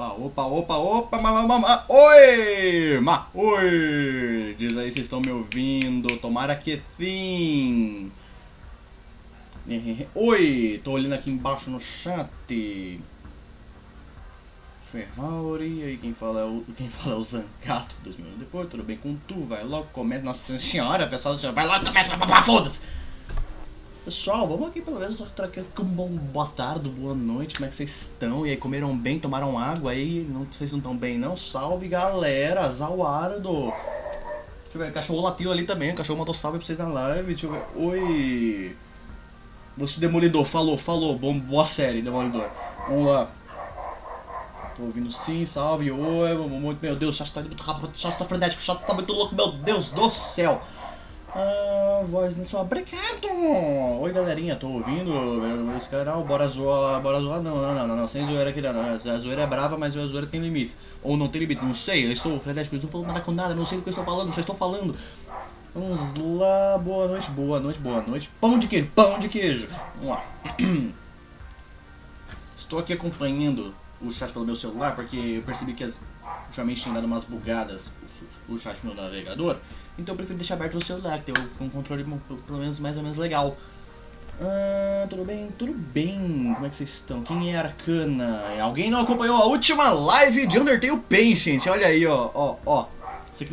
Opa, opa, opa, opa, oi! Oi! Diz aí se estão me ouvindo, tomara que sim! Oi! Tô olhando aqui embaixo no chat. Ferrari, aí quem fala é o Zancato, 2 minutos depois, tudo bem com tu? Vai logo, comenta, nossa senhora, pessoal, vai logo, começa, foda-se! Pessoal, vamos aqui pelo menos trocar um bom boa tarde, boa noite, como é que vocês estão? E aí, comeram bem, tomaram água aí? Não, vocês não estão bem não? Salve galera, Zauardo! Deixa eu ver, o cachorro latiu ali também, o cachorro mandou salve pra vocês na live, deixa eu ver, oi! Você Demolidor, falou, boa série, Demolidor. Vamos lá. Tô ouvindo sim, salve, oi, meu Deus, o chat tá muito rápido, o chat tá frenético, o chat tá muito louco, meu Deus do céu! Voz na sua. Obrigado! Oi galerinha, tô ouvindo esse canal, bora zoar, não, sem zoeira aqui não, a zoeira é brava, mas a zoeira tem limite. Ou não tem limite, não sei, eu estou frenético, eu estou falando nada com nada, não sei do que eu estou falando, só estou falando. Vamos lá, boa noite, pão de queijo, vamos lá. Estou aqui acompanhando o chat pelo meu celular, porque eu percebi que ultimamente tem dado umas bugadas o chat no navegador, então eu prefiro deixar aberto no celular, que tem um controle pelo menos mais ou menos legal. Tudo bem, como é que vocês estão? Quem é Arcana? Alguém não acompanhou a última live de Undertale Patient? Olha aí, ó. Você que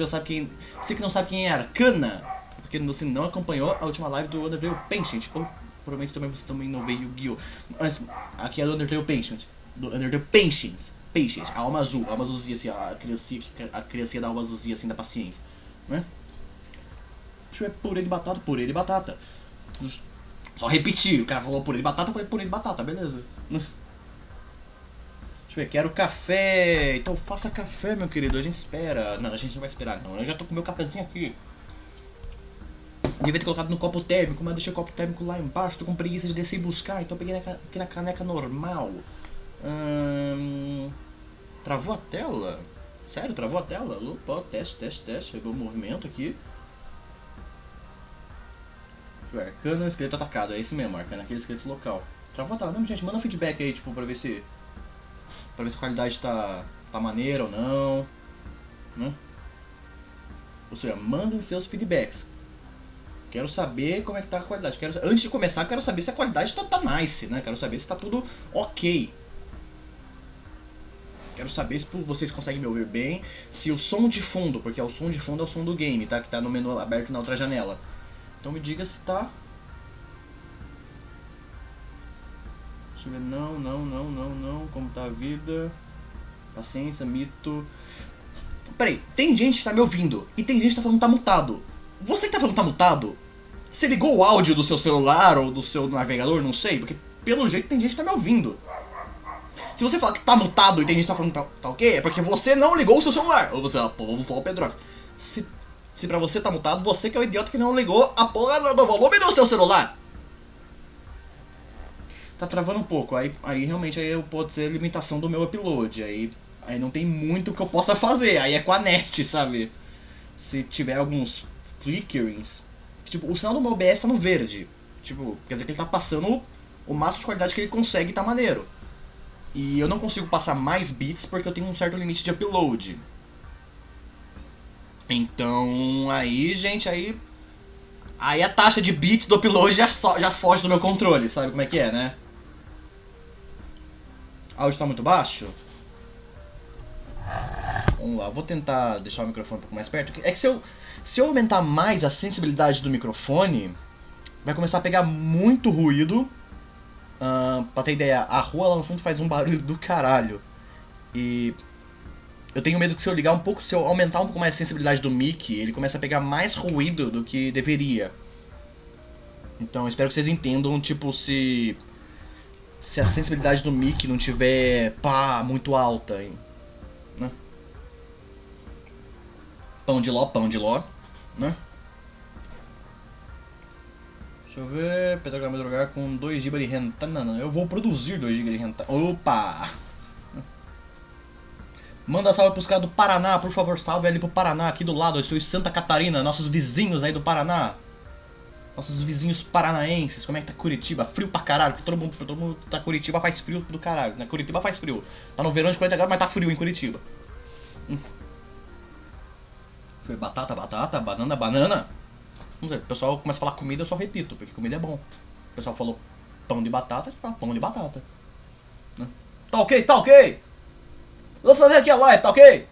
não sabe quem é Arcana, é porque você não acompanhou a última live do Undertale Patient, ou provavelmente também você também não veio Yu-Gi-Oh! Mas aqui é do Undertale Patient. Do Undertale Patience, a alma azulzinha assim, a criancinha da alma azulzinha assim, da paciência, né? Deixa eu ver, purê de batata. Só repetir, o cara falou purê de batata, eu falei purê de batata, beleza. Deixa eu ver, quero café, então faça café, meu querido, a gente espera. Não, a gente não vai esperar não, eu já tô com meu cafezinho aqui. Devia ter colocado no copo térmico, mas eu deixei o copo térmico lá embaixo, tô com preguiça de descer e buscar, então eu peguei aqui na caneca normal. Travou a tela? Sério, travou a tela? Opa, teste. Chegou o movimento aqui. Arcana, esqueleto atacado. É esse mesmo, Arcana, aquele esqueleto local. Travou a tela? Não, gente, manda um feedback aí, tipo, pra ver se a qualidade tá maneira ou não. Né? Ou seja, mandem seus feedbacks. Quero saber como é que tá a qualidade. Antes de começar, quero saber se a qualidade tá nice, né? Quero saber se tá tudo ok. Quero saber se vocês conseguem me ouvir bem. Se o som de fundo, porque o som de fundo é o som do game, tá? Que tá no menu aberto na outra janela. Então me diga se tá. Deixa eu ver. Não. Como tá a vida? Paciência, mito. Peraí, tem gente que tá me ouvindo e tem gente que tá falando que tá mutado. Você que tá falando que tá mutado, você ligou o áudio do seu celular ou do seu navegador? Não sei, porque pelo jeito tem gente que tá me ouvindo. Se você falar que tá mutado e tem gente que tá falando que tá ok, é porque você não ligou o seu celular. Ou você, pô, vou falar o Pedrox. Se pra você tá mutado, você que é o idiota que não ligou a porra do volume do seu celular. Tá travando um pouco, aí realmente aí pode ser limitação do meu upload. Aí não tem muito que eu possa fazer, aí é com a net, sabe? Se tiver alguns flickerings. Tipo, o sinal do meu OBS tá no verde. Tipo, quer dizer que ele tá passando o máximo de qualidade que ele consegue, tá maneiro. E eu não consigo passar mais bits porque eu tenho um certo limite de upload. Então, aí, gente, aí a taxa de bits do upload já foge do meu controle, sabe como é que é, né? O áudio tá muito baixo? Vamos lá, vou tentar deixar o microfone um pouco mais perto. É que se eu aumentar mais a sensibilidade do microfone, vai começar a pegar muito ruído. Pra ter ideia, a rua lá no fundo faz um barulho do caralho. E eu tenho medo que se eu aumentar um pouco mais a sensibilidade do mic, ele começa a pegar mais ruído do que deveria. Então eu espero que vocês entendam, tipo, se a sensibilidade do mic não tiver, muito alta, hein, né? Pão de ló, né? Deixa eu ver, Petrograma lugar com 2 GB de renta. Não, eu vou produzir 2 GB de renta. Opa! Manda salve pros caras do Paraná, por favor, salve ali pro Paraná, aqui do lado, eu sou Santa Catarina, nossos vizinhos aí do Paraná. Nossos vizinhos paranaenses, como é que tá Curitiba? Frio pra caralho, porque todo mundo tá Curitiba, faz frio do caralho, né? Curitiba faz frio. Tá no verão de 40 graus, mas tá frio em Curitiba. Deixa eu ver, batata, banana. Não sei, o pessoal começa a falar comida, eu só repito, porque comida é bom. O pessoal falou pão de batata, fala pão de batata. Né? Tá ok? Vou fazer aqui a live, tá ok?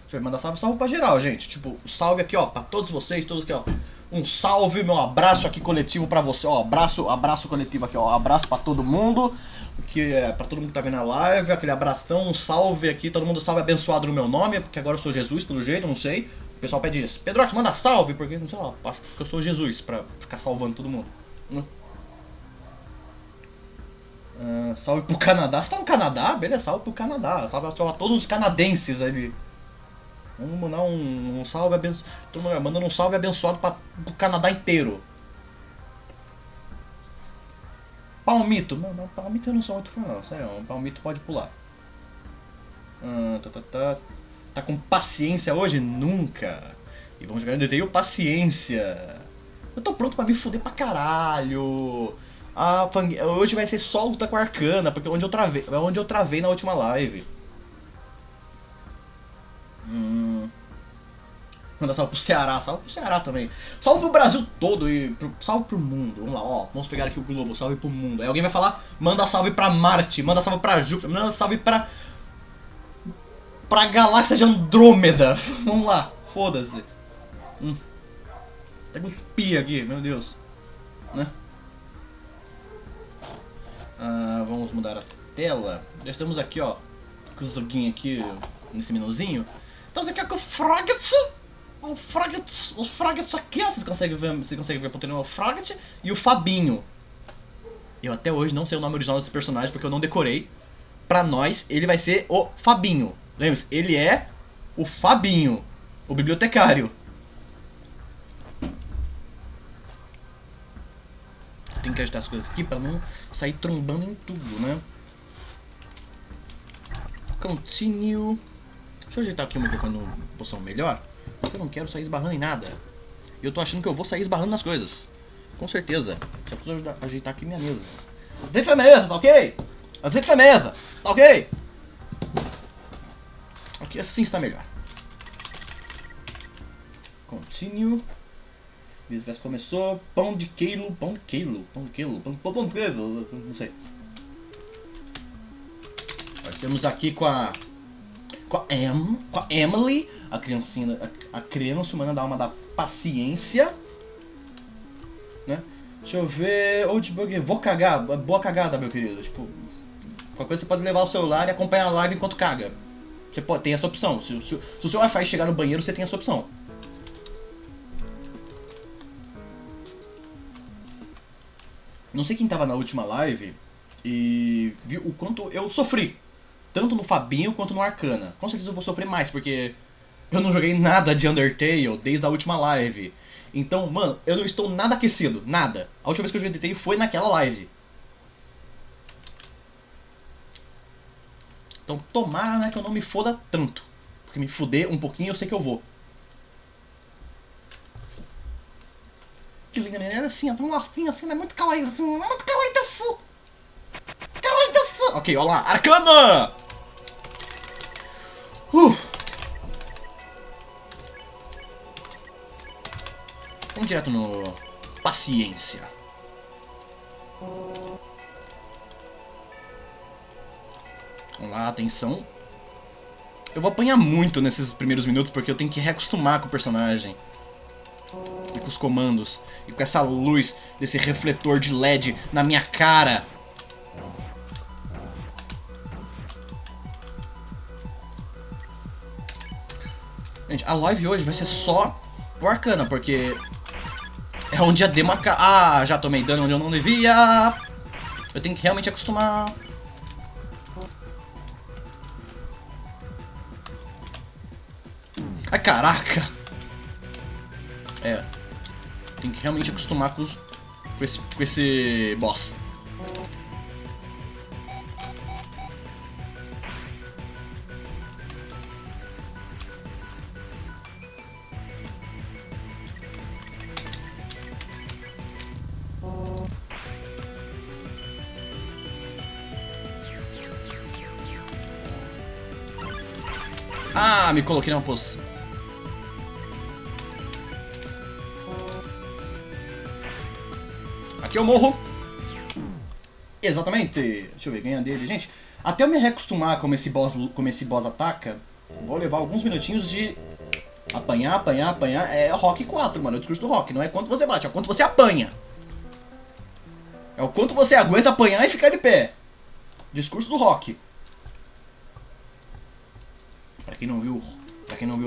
Deixa eu mandar salve pra geral, gente. Tipo, salve aqui, ó, pra todos vocês, todos aqui, ó. Um salve, meu abraço aqui coletivo pra você, ó. Abraço coletivo aqui, ó. Abraço pra todo mundo. Pra todo mundo que tá vendo a live, aquele abração, um salve aqui, todo mundo salve abençoado no meu nome, porque agora eu sou Jesus, pelo jeito, não sei. O pessoal pede isso. Pedrox, manda salve, porque, não sei lá, acho que eu sou Jesus pra ficar salvando todo mundo. Salve pro Canadá. Você tá no Canadá? Beleza, salve pro Canadá. Salve a todos os canadenses ali. Vamos mandar um salve abençoado. Todo mundo mandando um salve abençoado pro Canadá inteiro. Palmito. Não, Palmito eu não sou muito fã, não. Sério, Palmito pode pular. Tá com paciência hoje? Nunca. E vamos jogar no DTI paciência. Eu tô pronto pra me fuder pra caralho. Hoje vai ser só luta com a Arcana, porque é onde eu travei na última live. Manda salve pro Ceará, salve pro Ceará também. Salve pro Brasil todo e salve pro mundo. Vamos lá, ó, vamos pegar aqui o globo, salve pro mundo. Aí alguém vai falar, manda salve pra Marte, manda salve pra Júpiter, manda salve pra galáxia de Andrômeda. Vamos lá, foda-se. Até cuspi aqui, meu Deus. Né? Vamos mudar a tela. Já estamos aqui, ó, com o joguinho aqui, nesse menuzinho. Estamos aqui com o Fragget. O Fragget aqui, ó, vocês conseguem ver pontinho o Fragget e o Fabinho. Eu até hoje não sei o nome original desse personagem porque eu não decorei. Pra nós, ele vai ser o Fabinho. Lembre-se, ele é o Fabinho, o bibliotecário. Tem que ajustar as coisas aqui pra não sair trombando em tudo, né? Continue. Deixa eu ajeitar aqui o microfone numa posição melhor. Eu não quero sair esbarrando em nada. E eu tô achando que eu vou sair esbarrando nas coisas. Com certeza. Só preciso ajeitar aqui minha mesa. Ajeita a mesa, tá ok? Ajeita a mesa, tá ok? Aqui assim está melhor. Continue. Desgraça começou. Pão de queijo. Não sei. Nós temos aqui com a Emily, a criancinha, a criança humana da alma da paciência, né? Deixa eu ver, Outbug, vou cagar, boa cagada, meu querido. Tipo, qualquer coisa você pode levar o celular e acompanhar a live enquanto caga. Você tem essa opção. Se o seu Wi-Fi chegar no banheiro, você tem essa opção. Não sei quem tava na última live e viu o quanto eu sofri. Tanto no Fabinho quanto no Arcana. Com certeza eu vou sofrer mais, porque eu não joguei nada de Undertale desde a última live. Então, mano, eu não estou nada aquecido, nada. A última vez que eu joguei Undertale foi naquela live. Então tomara, né, que eu não me foda tanto. Porque me fuder um pouquinho eu sei que eu vou. Que linda, né? Ela assim, ela tem um lafinho assim, ela é muito kawaii assim, ela é muito kawaii dessa. Kawaii dessa. Ok, olha lá, Arcana! Vamos direto no... Paciência. Vamos lá, atenção. Eu vou apanhar muito nesses primeiros minutos porque eu tenho que reacostumar com o personagem. E com os comandos. E com essa luz desse refletor de LED na minha cara. Gente, a live hoje vai ser só o Arcana, porque é onde a demo acaba. Ah, já tomei dano onde eu não devia. Eu tenho que realmente acostumar. Ai, caraca! É. Tem que realmente acostumar com esse boss. Ah, me coloquei numa posição. Aqui eu morro. Exatamente. Deixa eu ver, ganha dele. Gente, até eu me reacostumar como esse boss ataca, vou levar alguns minutinhos de apanhar, apanhar, apanhar. É Rock 4, mano. É o discurso do Rock. Não é quanto você bate, é quanto você apanha. É o quanto você aguenta apanhar e ficar de pé. Discurso do Rock. Pra quem não viu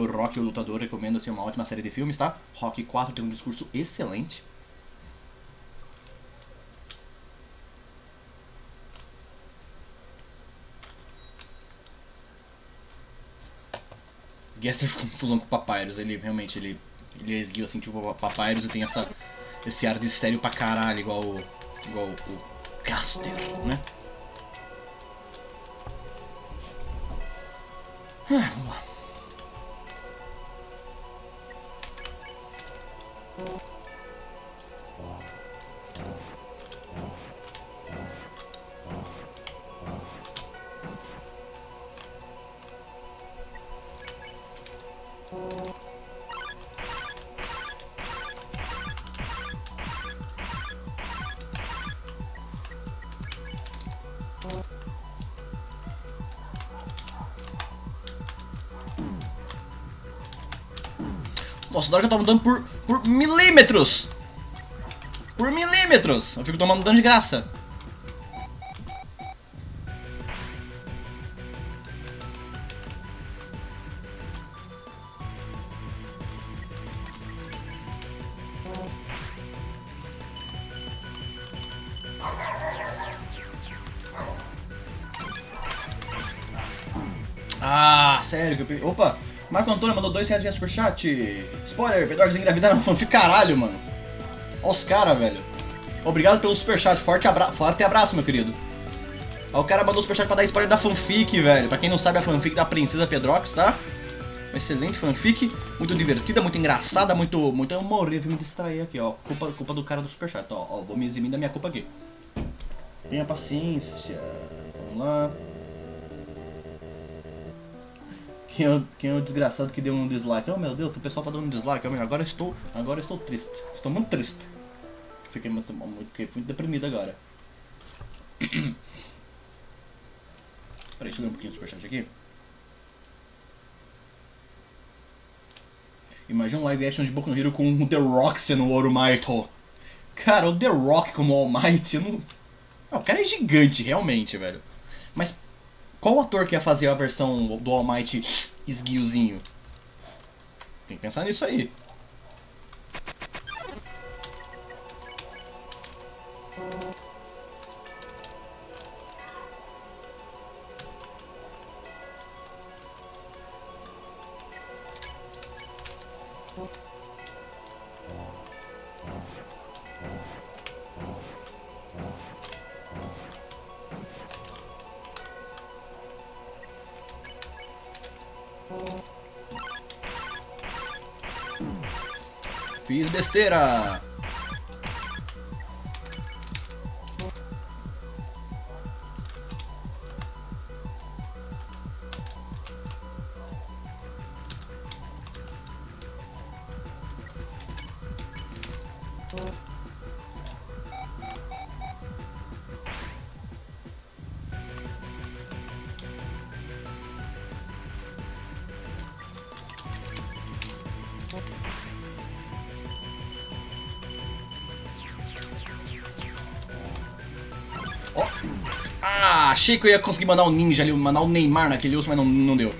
o Rock, o Lutador, recomendo assim, uma ótima série de filmes, tá? Rock 4 tem um discurso excelente. Gaster fica em confusão com o Papyrus, ele realmente ele é esguio assim, tipo o Papyrus e tem esse ar de sério pra caralho, igual o Gaster, né? Vamos lá. Nossa, da hora que eu tava dando por milímetros! Por milímetros! Eu fico tomando dano de graça. Ah, sério que eu peguei. Opa! Marco Antônio mandou R$2 via superchat. Spoiler, Pedrox engravidar na fanfic. Caralho, mano. Olha os caras, velho. Obrigado pelo superchat. Forte abraço, meu querido. Ó, o cara mandou superchat pra dar spoiler da fanfic, velho. Pra quem não sabe, a fanfic da Princesa Pedrox, tá? Uma excelente fanfic. Muito divertida, muito engraçada, muito... Eu morri, vim me distrair aqui, ó. Culpa do cara do superchat, ó. Vou me eximir da minha culpa aqui. Tenha paciência. Vamos lá. Quem é o desgraçado que deu um dislike? Oh meu Deus, o pessoal tá dando um dislike. Agora estou triste. Estou muito triste. Fiquei muito deprimido agora. Peraí, deixa eu ver um pouquinho o superchat aqui. Imagina um live action de Boku no Hero com o The Rock sendo o All Might. Cara, o The Rock como All Might, eu não... o cara é gigante, realmente, velho. Mas qual ator que ia fazer a versão do All Might esguiozinho? Tem que pensar nisso aí. Fiz besteira! Achei que eu ia conseguir mandar o ninja ali, mandar o Neymar naquele urso, mas não deu.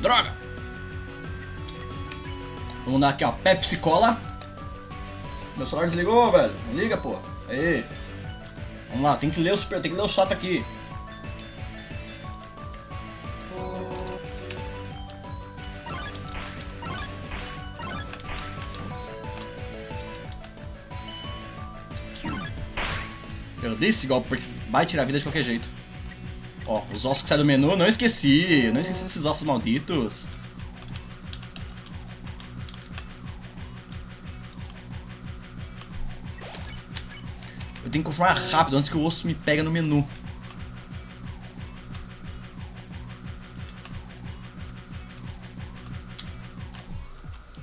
Droga! Vamos dar aqui, ó, Pepsi Cola. Meu celular desligou, velho. Não liga, pô. Aí. Vamos lá, tem que ler o chat aqui. Eu dei esse golpe porque vai tirar a vida de qualquer jeito. Ó, os ossos que saem do menu, não esqueci desses ossos malditos. Eu tenho que confirmar rápido antes que o osso me pega no menu.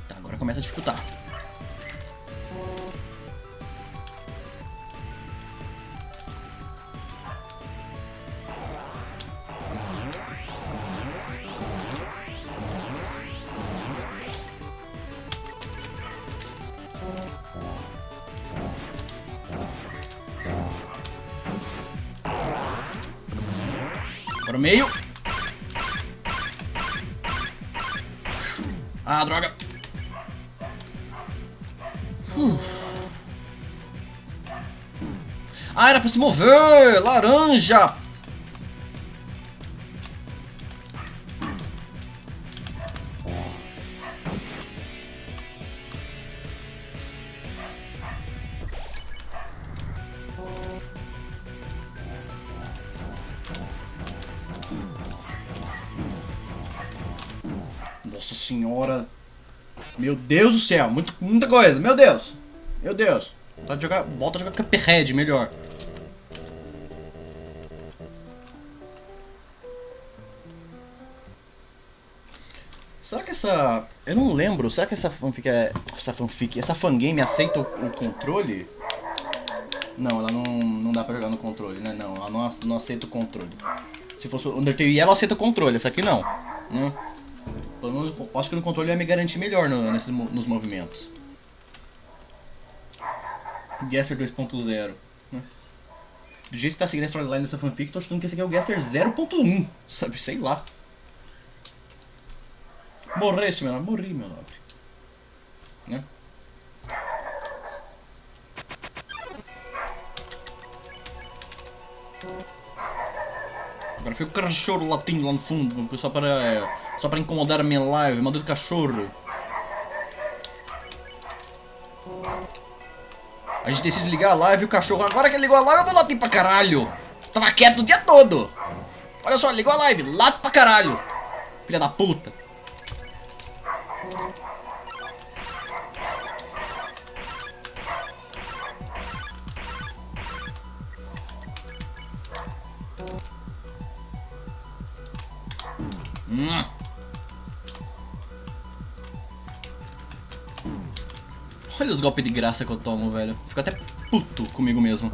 Tá, agora começa a dificultar. Para o meio. Ah, droga. Ah, era pra se mover! Laranja! Nossa senhora. Meu Deus do céu. Muita coisa. Meu Deus. Meu Deus. Volta a jogar Cuphead melhor. Será que essa... Eu não lembro. Será que essa fanfic é... Essa fangame aceita o controle? Não, ela não dá pra jogar no controle, né? Não, ela não aceita o controle. Se fosse o Undertale, ela aceita o controle. Essa aqui não. Pelo menos, acho que no controle vai me garantir melhor nos movimentos. Gaster 2.0. Do jeito que tá seguindo a storyline dessa fanfic, tô achando que esse aqui é o Gaster 0.1. Sabe? Sei lá. Morresse, meu nobre. Morri, meu nobre. Né? Agora fica o cachorro latindo lá no fundo, só para incomodar a minha live, maldito cachorro. A gente decide ligar a live e o cachorro, agora que ele ligou a live, eu vou latir pra caralho. Tava quieto o dia todo. Olha só, ligou a live, late pra caralho. Filha da puta. Olha os golpes de graça que eu tomo, velho. Fico até puto comigo mesmo.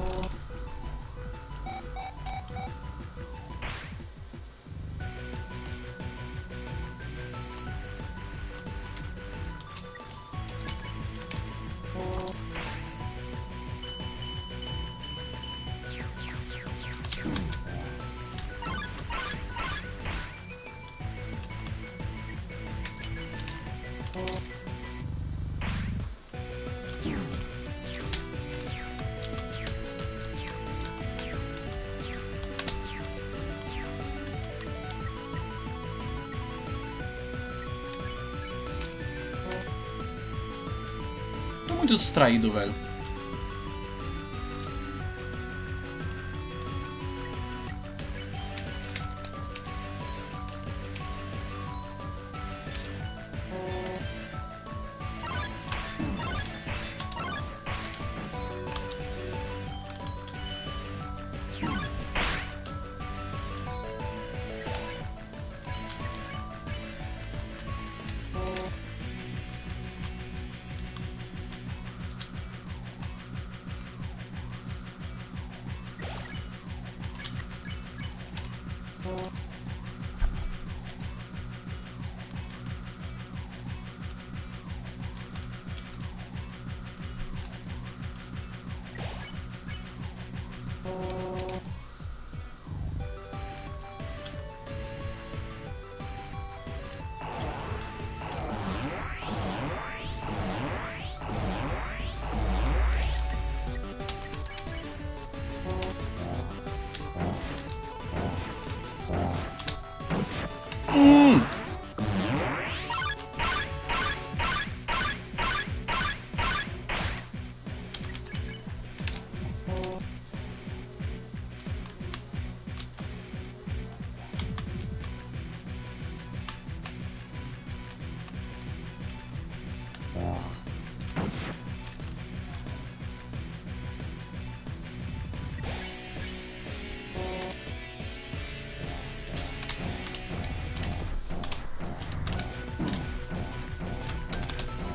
Tô muito distraído, velho.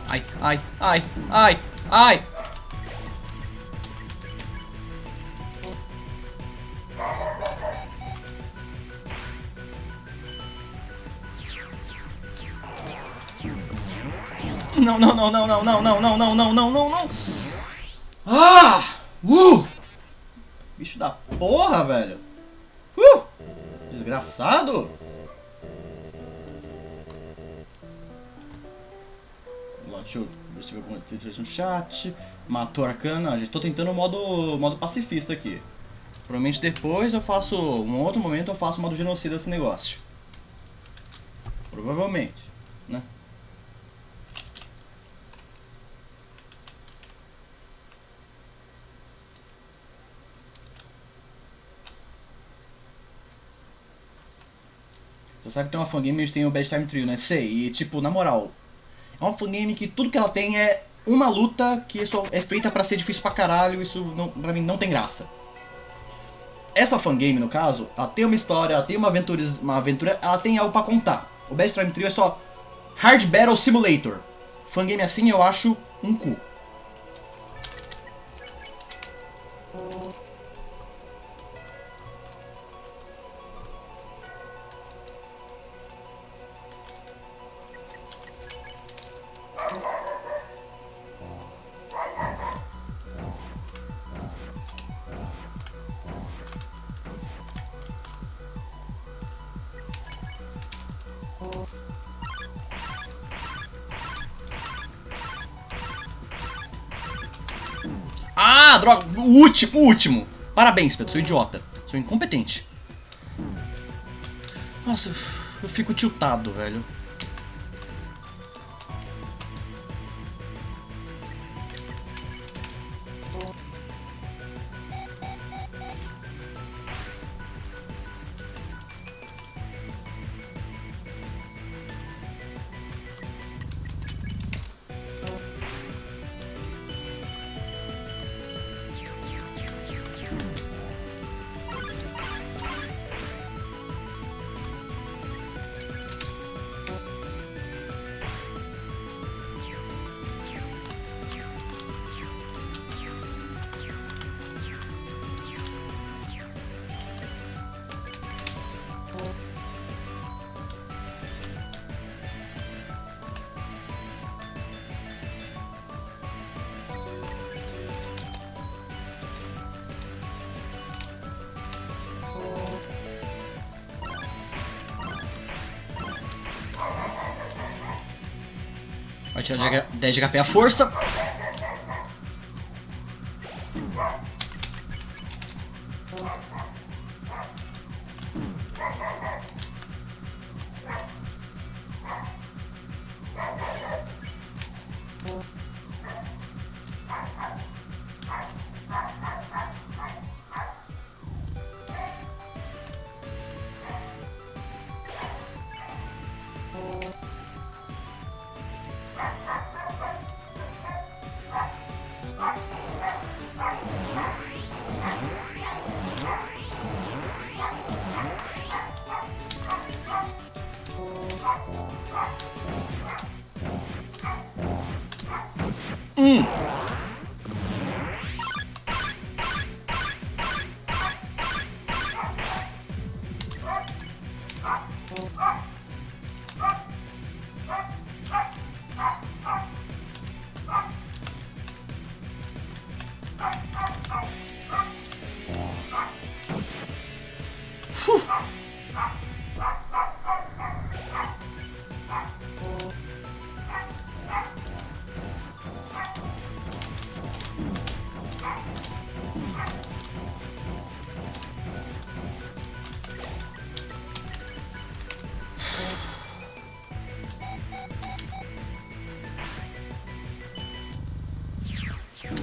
Ai, ai, ai, ai, ai! Não, não, não, não, não, não, não, não, não, não, não, não, não! Ah! Bicho da porra, velho! Desgraçado! Deixa eu ver se eu ver alguma no chat. Matou Arcana. Já tô tentando o modo pacifista aqui. Provavelmente depois eu faço. Um outro momento eu faço o modo genocida desse negócio. Provavelmente, né? Você sabe que tem uma fangame e tem o Bad Time Trio, né? Sei. E tipo, na moral. É uma fangame que tudo que ela tem é uma luta que só é feita pra ser difícil pra caralho. Isso não, pra mim não tem graça. Essa fangame, no caso, ela tem uma história, ela tem uma aventura, ela tem algo pra contar. O Best Time Trio é só Hard Battle Simulator. Fangame assim eu acho um cu. Ah, droga! O último! Parabéns, Pedro, sou idiota. Sou incompetente. Nossa, eu fico tiltado, velho. Vai tirar 10 de HP à força.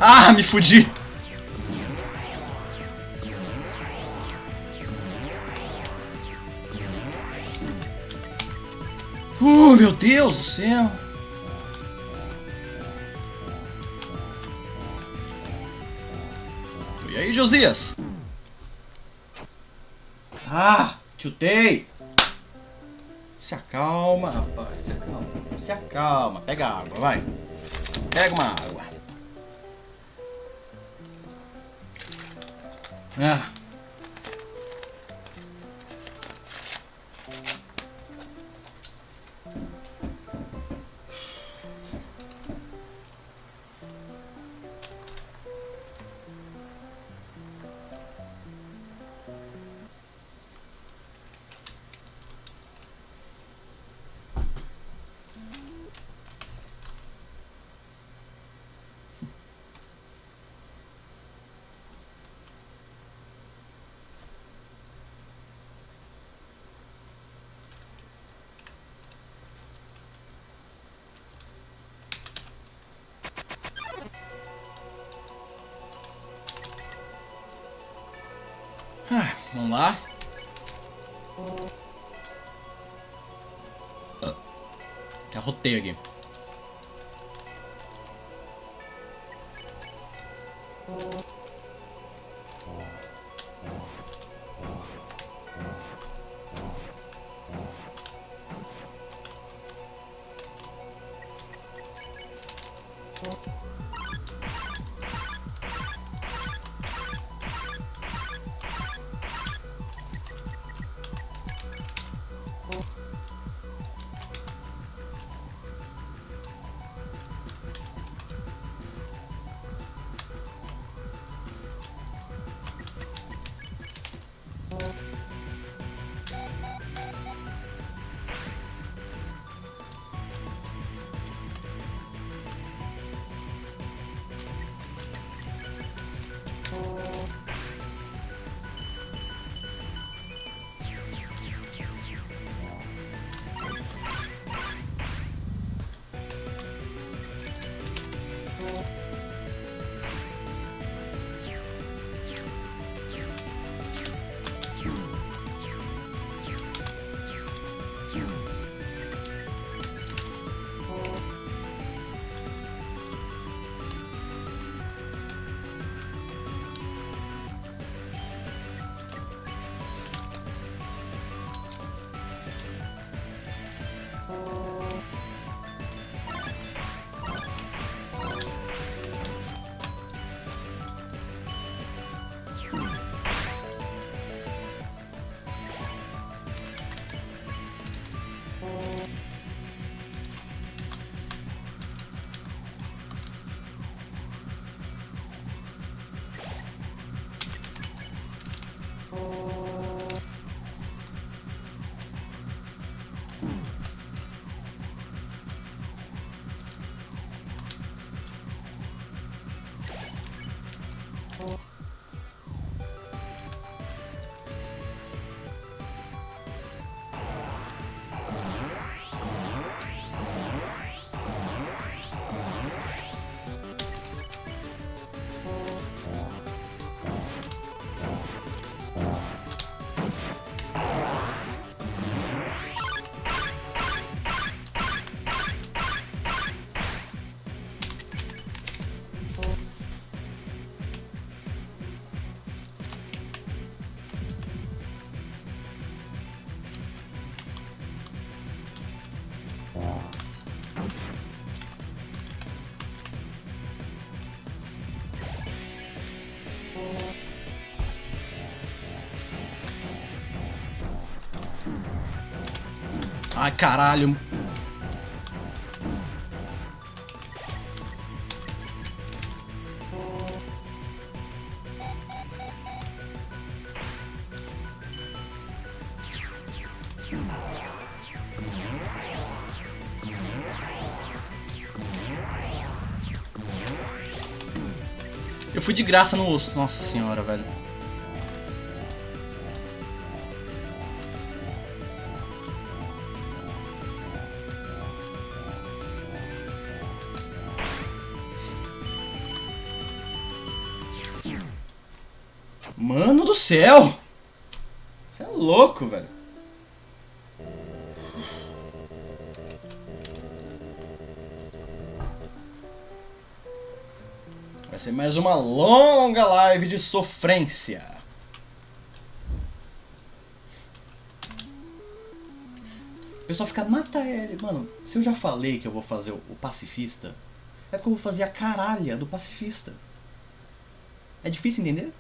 Ah, me fudi! Meu Deus do céu! E aí, Josias? Ah, chutei! Se acalma, rapaz, se acalma. Se acalma, pega água, vai. Pega uma água. Ah. Vamos lá. Arrotei aqui. Ai, caralho. Eu fui de graça no osso. Nossa senhora, velho. Mano do céu! Você é louco, velho. Vai ser mais uma longa live de sofrência. O pessoal fica, mata ele. Mano, se eu já falei que eu vou fazer o pacifista, é porque eu vou fazer a caralha do pacifista. É difícil entender?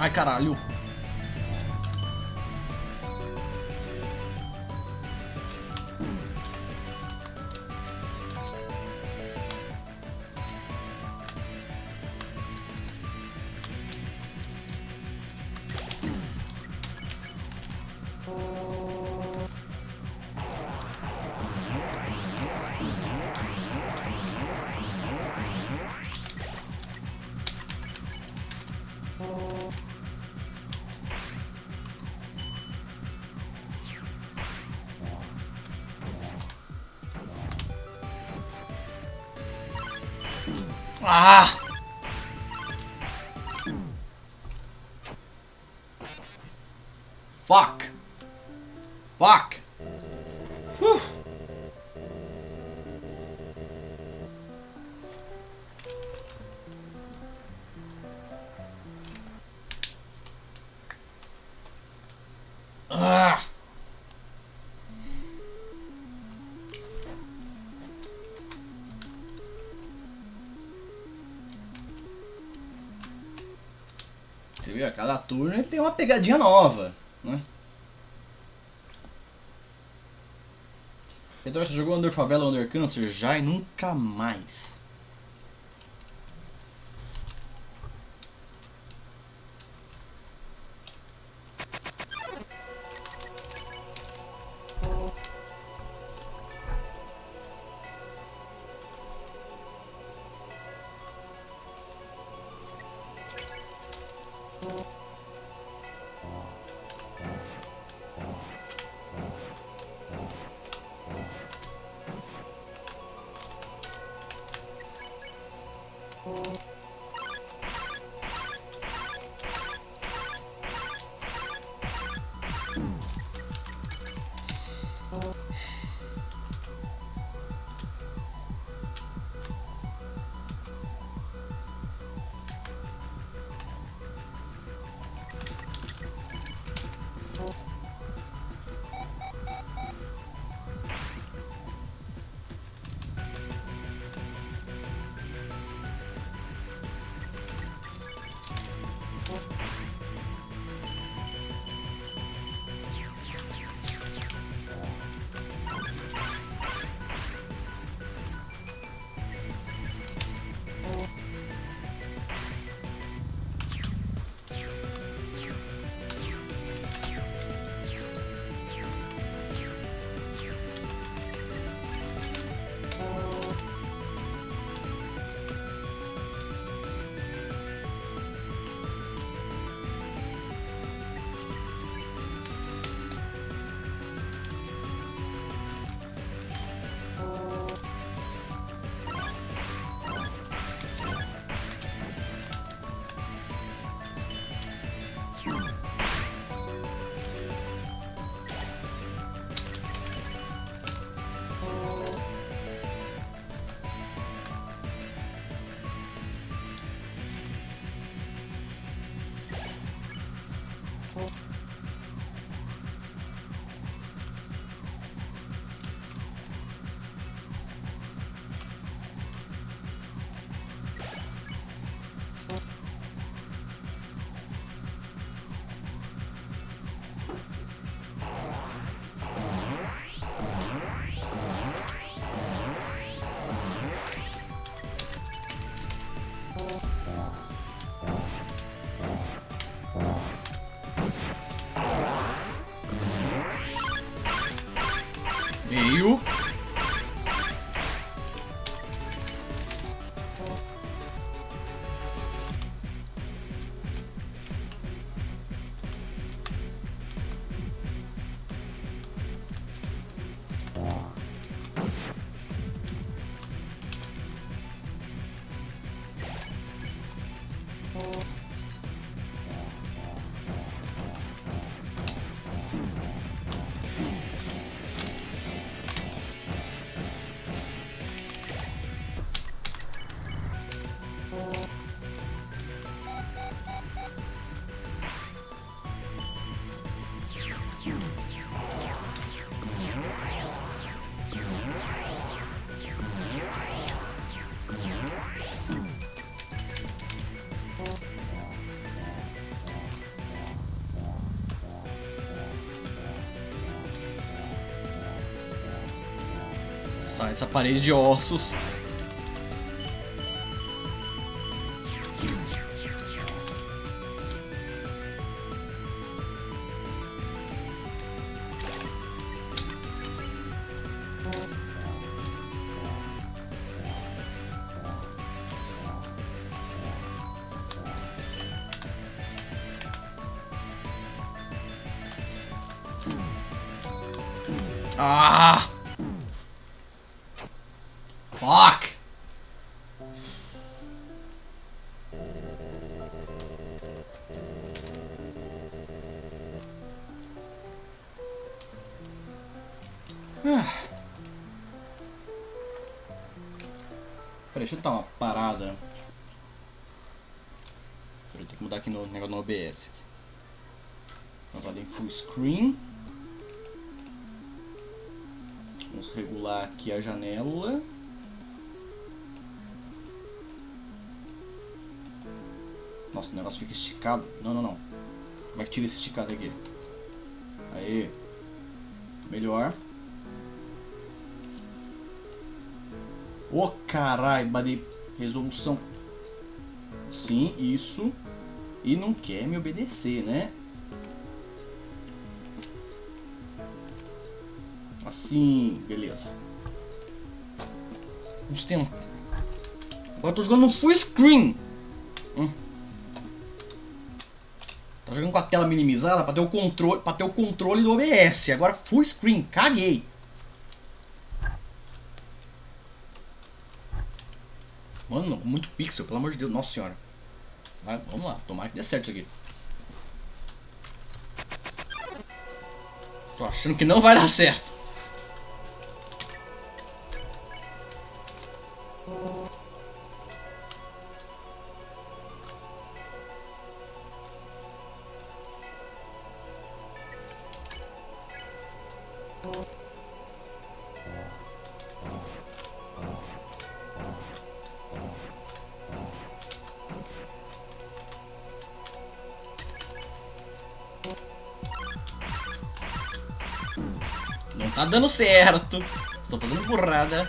Ai, caralho. Ah! Fuck! Fuck! Whew. Ah! Você viu? A cada turno ele tem uma pegadinha nova, né? Fedor, você jogou Under Favela, Under Cancer? Já e nunca mais. Meio. Sai dessa parede de ossos. Ah! Fuck! Peraí, deixa eu dar uma parada. Peraí, tem que mudar aqui no negócio do OBS. Vamos lá em full screen. Vamos regular aqui a janela. Nossa, o negócio fica esticado. Não. Como é que tira esse esticado aqui? Aí. Melhor. Ô, caralho, badei resolução. Sim, isso. E não quer me obedecer, né? Assim, beleza. Uns tempos. Agora eu tô jogando no full screen. Tá jogando com a tela minimizada pra ter o controle do OBS. Agora full screen, caguei. Mano, muito pixel, pelo amor de Deus, nossa senhora. Vai, vamos lá, tomara que dê certo isso aqui. Tô achando que não vai dar certo. Não tá dando certo. Estou fazendo burrada.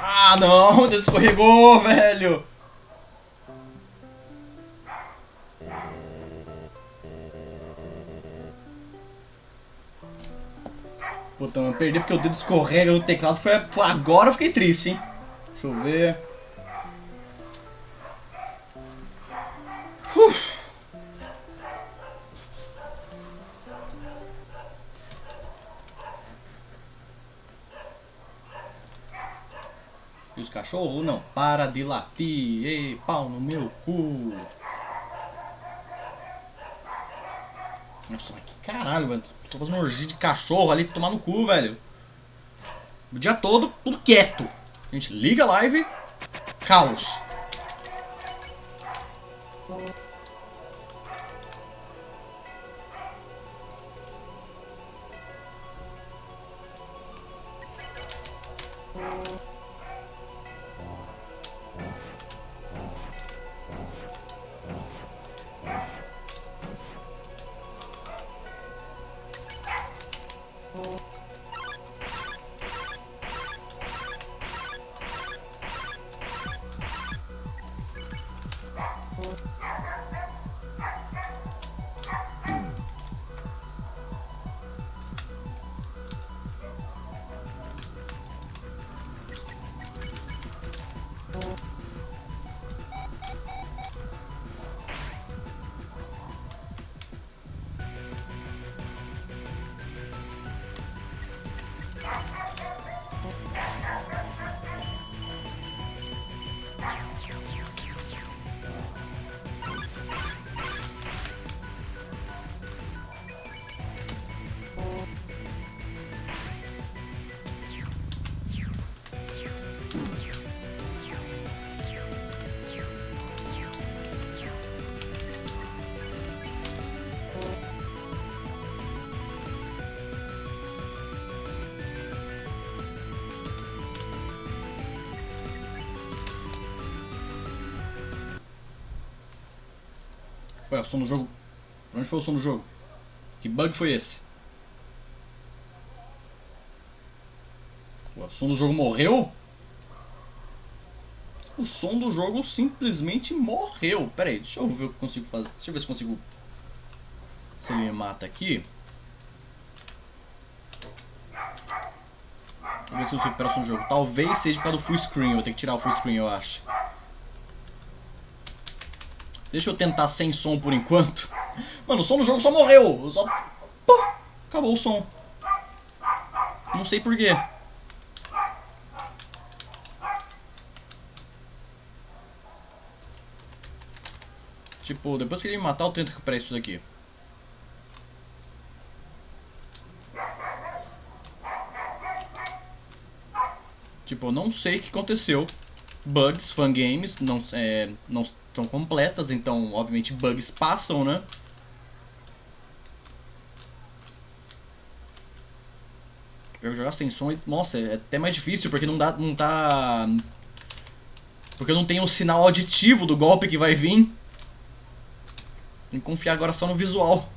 Ah, não! Deus, escorregou, velho! Puta, eu perdi porque o dedo escorrega no teclado. Foi agora eu fiquei triste, hein? Deixa eu ver. E os cachorros não para de latir. Ei, pau no meu cu. Nossa, mas que caralho, velho. Tô fazendo orgia de cachorro ali, tomar no cu, velho. O dia todo, tudo quieto. A gente liga a live, caos. Ué, o som do jogo. Pra onde foi o som do jogo? Que bug foi esse? Ué, o som do jogo morreu? O som do jogo simplesmente morreu. Pera aí, deixa eu ver o que eu consigo fazer. Deixa eu ver se consigo. Se ele me mata aqui. Vou ver se eu consigo recuperar o som do jogo. Talvez seja por causa do full screen. Eu vou ter que tirar o full screen, eu acho. Deixa eu tentar sem som por enquanto. Mano, o som do jogo só morreu. Só... Pô, acabou o som. Não sei porquê. Tipo, depois que ele me matar, eu tento recuperar isso daqui. Tipo, eu não sei o que aconteceu. Bugs, fangames, não são completas, então, obviamente, bugs passam, né? Eu jogar sem som, nossa, é até mais difícil, porque não tá... Porque eu não tenho um sinal auditivo do golpe que vai vir. Tem que confiar agora só no visual.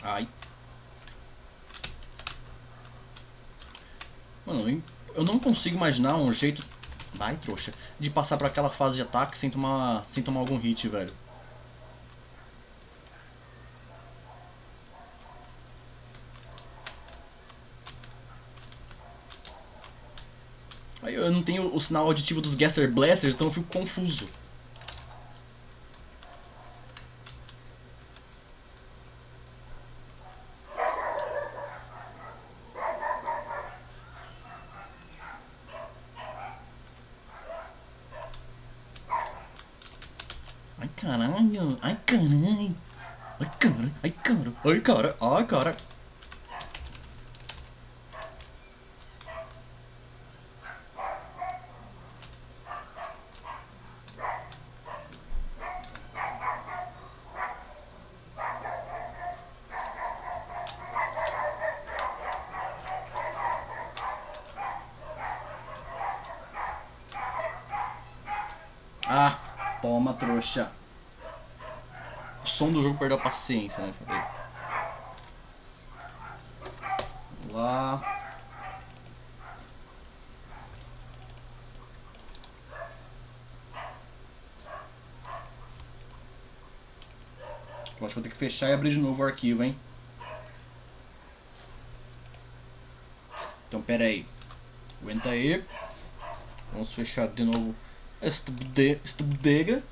Ai. Mano, eu não consigo imaginar um jeito... Vai, trouxa. De passar pra aquela fase de ataque sem tomar algum hit, velho. Aí eu não tenho o sinal auditivo dos Gaster Blasters, então eu fico confuso. Ai, caralho. Ai, caralho. Ai, cara. Ai, cara. Ai, cara. Ai, cara. Toma, trouxa. O som do jogo perdeu a paciência, né? Falei. Vamos lá. Eu acho que vou ter que fechar e abrir de novo o arquivo, hein? Então, pera aí. Aguenta aí. Vamos fechar de novo esta bodega.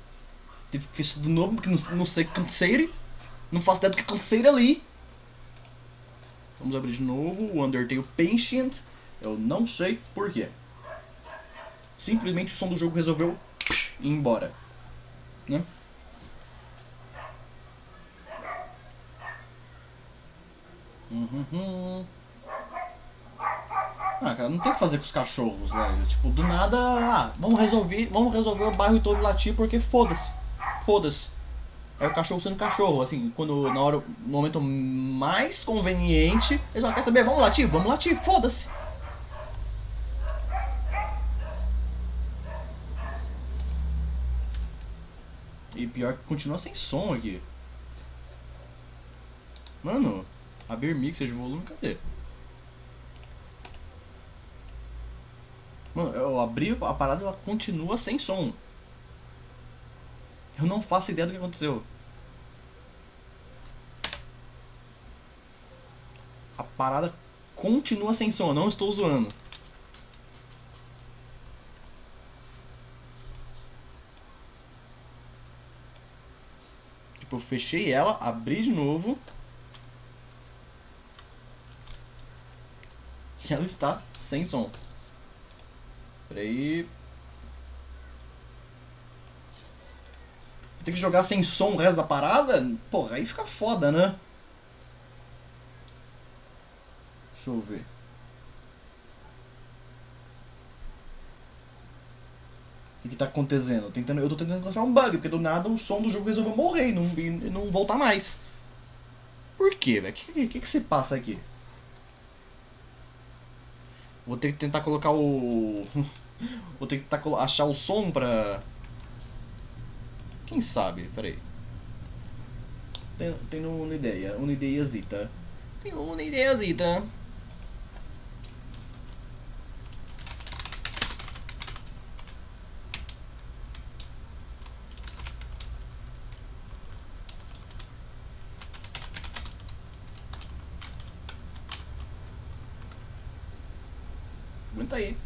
Tive que fechar de novo porque não sei o que canseire. Não faço ideia do que canseire ali. Vamos abrir de novo o Undertale Patient. Eu não sei porquê. Simplesmente o som do jogo resolveu ir embora. Né? Ah, cara, não tem o que fazer com os cachorros, velho. Tipo, do nada, vamos resolver o bairro todo latir porque foda-se. Foda-se. É o cachorro sendo cachorro, assim, quando no momento mais conveniente, eles vão querer saber, vamos latir, foda-se. E pior que continua sem som aqui. Mano, abrir mixer de volume, cadê? Mano, eu abri a parada e ela continua sem som. Eu não faço ideia do que aconteceu. A parada continua sem som, eu não estou zoando. Tipo, eu fechei ela, abri de novo. E ela está sem som. Peraí. Tem que jogar sem som o resto da parada? Porra, aí fica foda, né? Deixa eu ver. O que tá acontecendo? Eu tô tentando encontrar um bug, porque do nada o som do jogo resolveu morrer e não voltar mais. Por quê, velho? O que se passa aqui? Vou ter que tentar colocar o... Vou ter que tentar achar o som pra... Quem sabe? Peraí. Tem uma ideiazita. Tem uma ideiazita. Aguenta aí.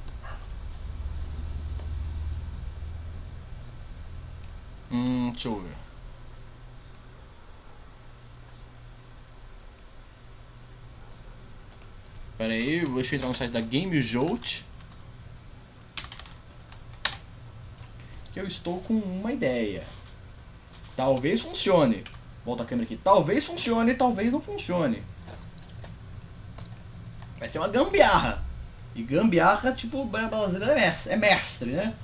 Deixa eu ver. Pera aí, deixa eu entrar no site da GameJolt. Que eu estou com uma ideia. Talvez funcione. Volta a câmera aqui. Talvez funcione, talvez não funcione. Vai ser uma gambiarra. E gambiarra, tipo, brasileiro é mestre, né?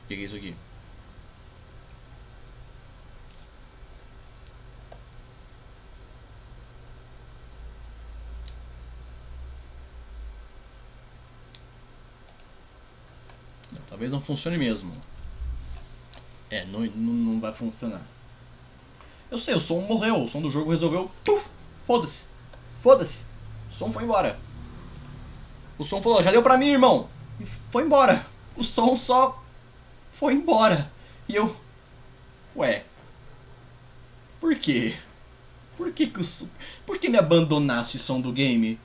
O que é isso aqui? Talvez não funcione mesmo. Não vai funcionar. Eu sei, o som morreu, o som do jogo resolveu. Foda-se. Foda-se. O som foi embora. O som falou, já deu pra mim, irmão. E foi embora. O som só foi embora. E eu... Ué. Por quê? Por que me abandonaste, som do game?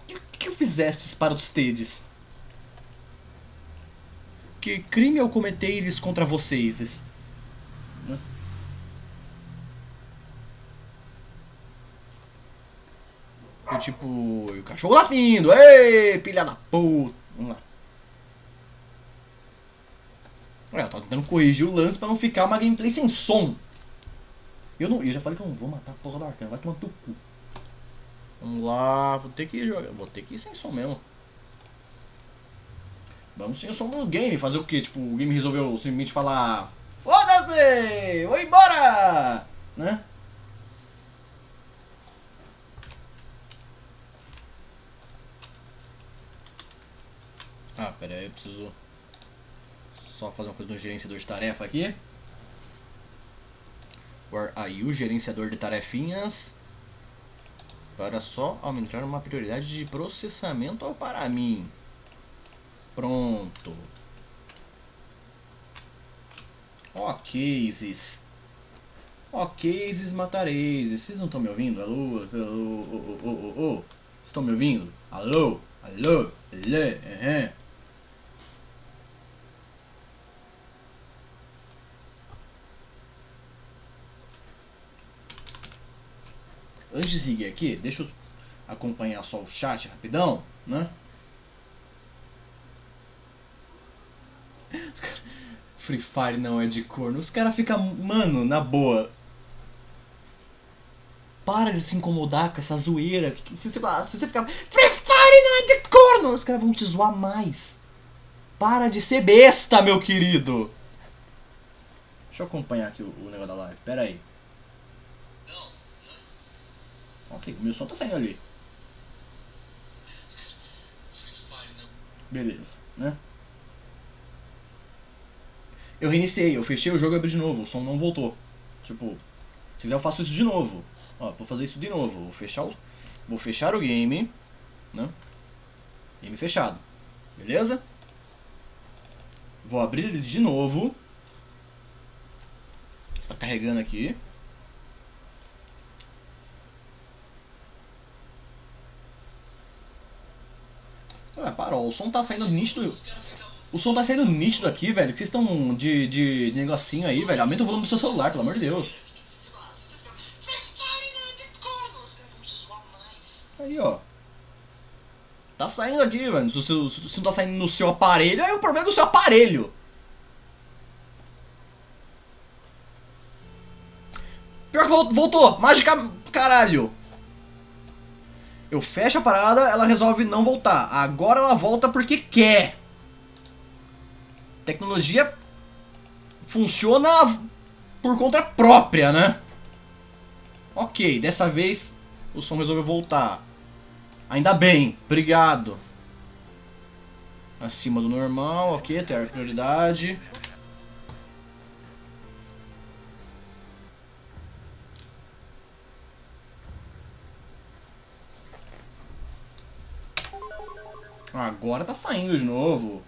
O que eu fizestes para os tedes? Que crime eu cometeis contra vocês? Eu tipo, o cachorro latindo, ei, pilha da puta. Vamos lá. Eu tava tentando corrigir o lance pra não ficar uma gameplay sem som. Eu já falei que eu não vou matar a porra da Arcana, vai tomar teu cu. Vamos lá, vou ter que ir sem som mesmo. Vamos sem o som do game, fazer o que? Tipo, o game resolveu simplesmente falar: foda-se, vou embora, né? pera aí, eu preciso só fazer uma coisa no gerenciador de tarefa aqui. Where are you, gerenciador de tarefinhas? Para só aumentar uma prioridade de processamento para mim. Pronto. Okzes. Okzes matareis. Vocês não estão me ouvindo? Alô? Alô? Estão me ouvindo? Alô? Alô? Alô? Antes de seguir aqui, deixa eu acompanhar só o chat rapidão, né? Free Fire não é de corno. Os caras ficam, mano, na boa. Para de se incomodar com essa zoeira. Se você ficar, Free Fire não é de corno, os caras vão te zoar mais. Para de ser besta, meu querido. Deixa eu acompanhar aqui o negócio da live. Pera aí. Ok, o meu som tá saindo ali. Beleza, né? Eu reiniciei, eu fechei o jogo e abri de novo, o som não voltou. Tipo, se quiser eu faço isso de novo. Ó, vou fazer isso de novo. Vou fechar o game, né? Game fechado. Beleza? Vou abrir ele de novo. Está carregando aqui. Ah, parou. O som tá saindo nítido. O som tá saindo nítido aqui, velho. Que vocês estão de negocinho aí, velho. Aumenta o volume do seu celular, pelo amor de Deus. Aí, ó. Tá saindo aqui, velho. Se não tá saindo no seu aparelho, aí o problema é do seu aparelho. Pior que voltou. Mágica, caralho. Eu fecho a parada, ela resolve não voltar. Agora ela volta porque quer. Tecnologia funciona por conta própria, né? Ok, dessa vez o som resolveu voltar. Ainda bem, obrigado. Acima do normal, ok, tem a prioridade. Agora tá saindo de novo.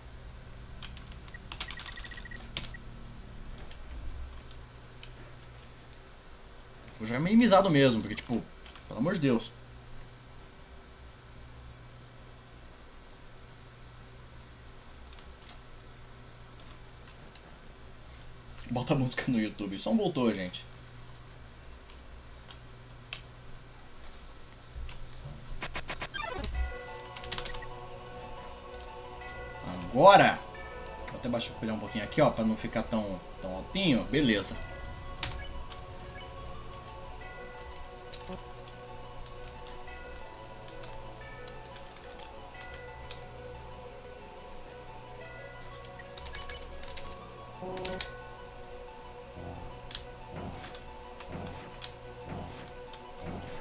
Vou jogar minimizado mesmo, porque tipo, pelo amor de Deus. Bota a música no YouTube. O som voltou, gente. Agora, vou até baixar um pouquinho aqui, ó, pra não ficar tão altinho. Beleza.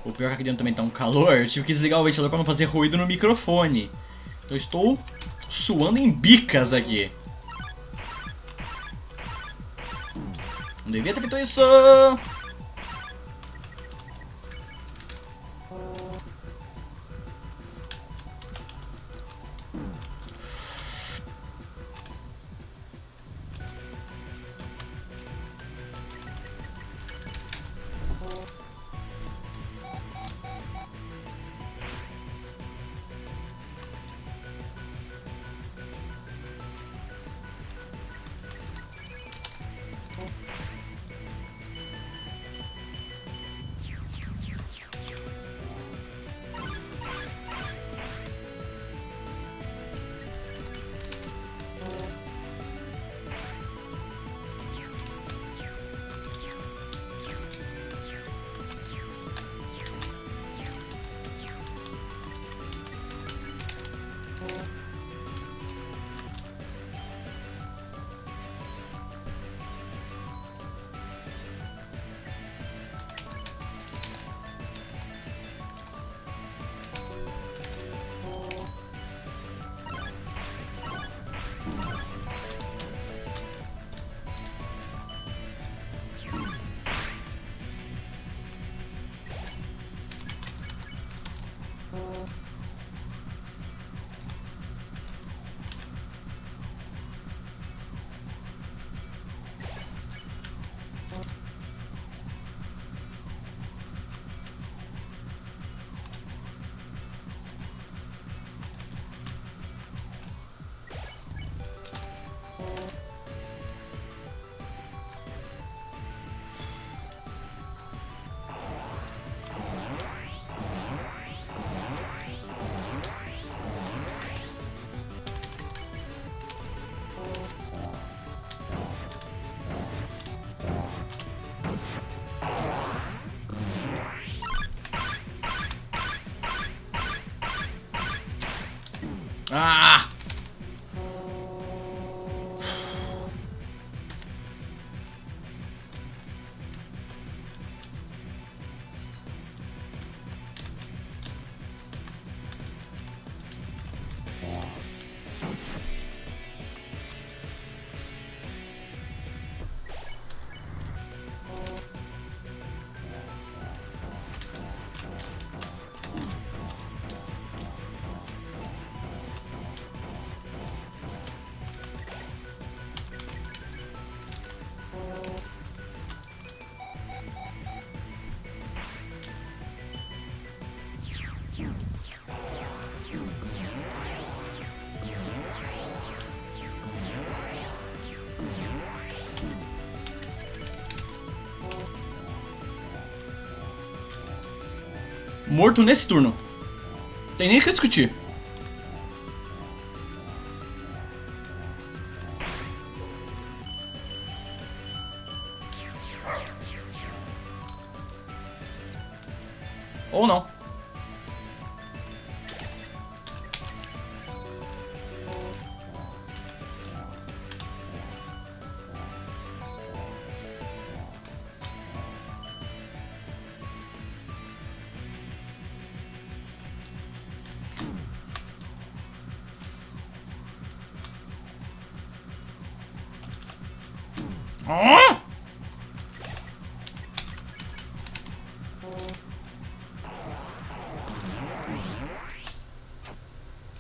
O pior é que aqui dentro também tá um calor, eu tive que desligar o ventilador pra não fazer ruído no microfone. Então eu estou suando em bicas aqui. Não devia ter feito isso! Ah! Morto nesse turno. Tem nem o que discutir. Ou não. Ah!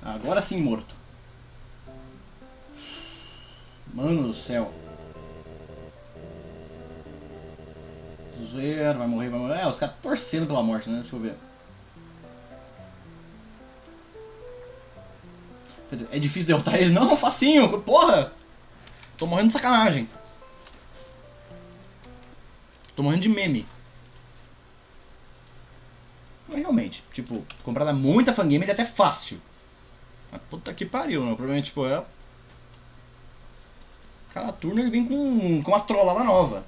Agora sim, morto. Mano do céu. Zero, vai morrer, vai morrer. É, os caras torcendo pela morte, né? Deixa eu ver. É difícil derrotar ele? Não, facinho, porra! Tô morrendo de sacanagem. Tô morrendo de meme. Mas realmente, tipo, comprar muita fangame ele é até fácil. Mas puta que pariu, né? Provavelmente, tipo, é... Cada turno ele vem com uma trollada nova.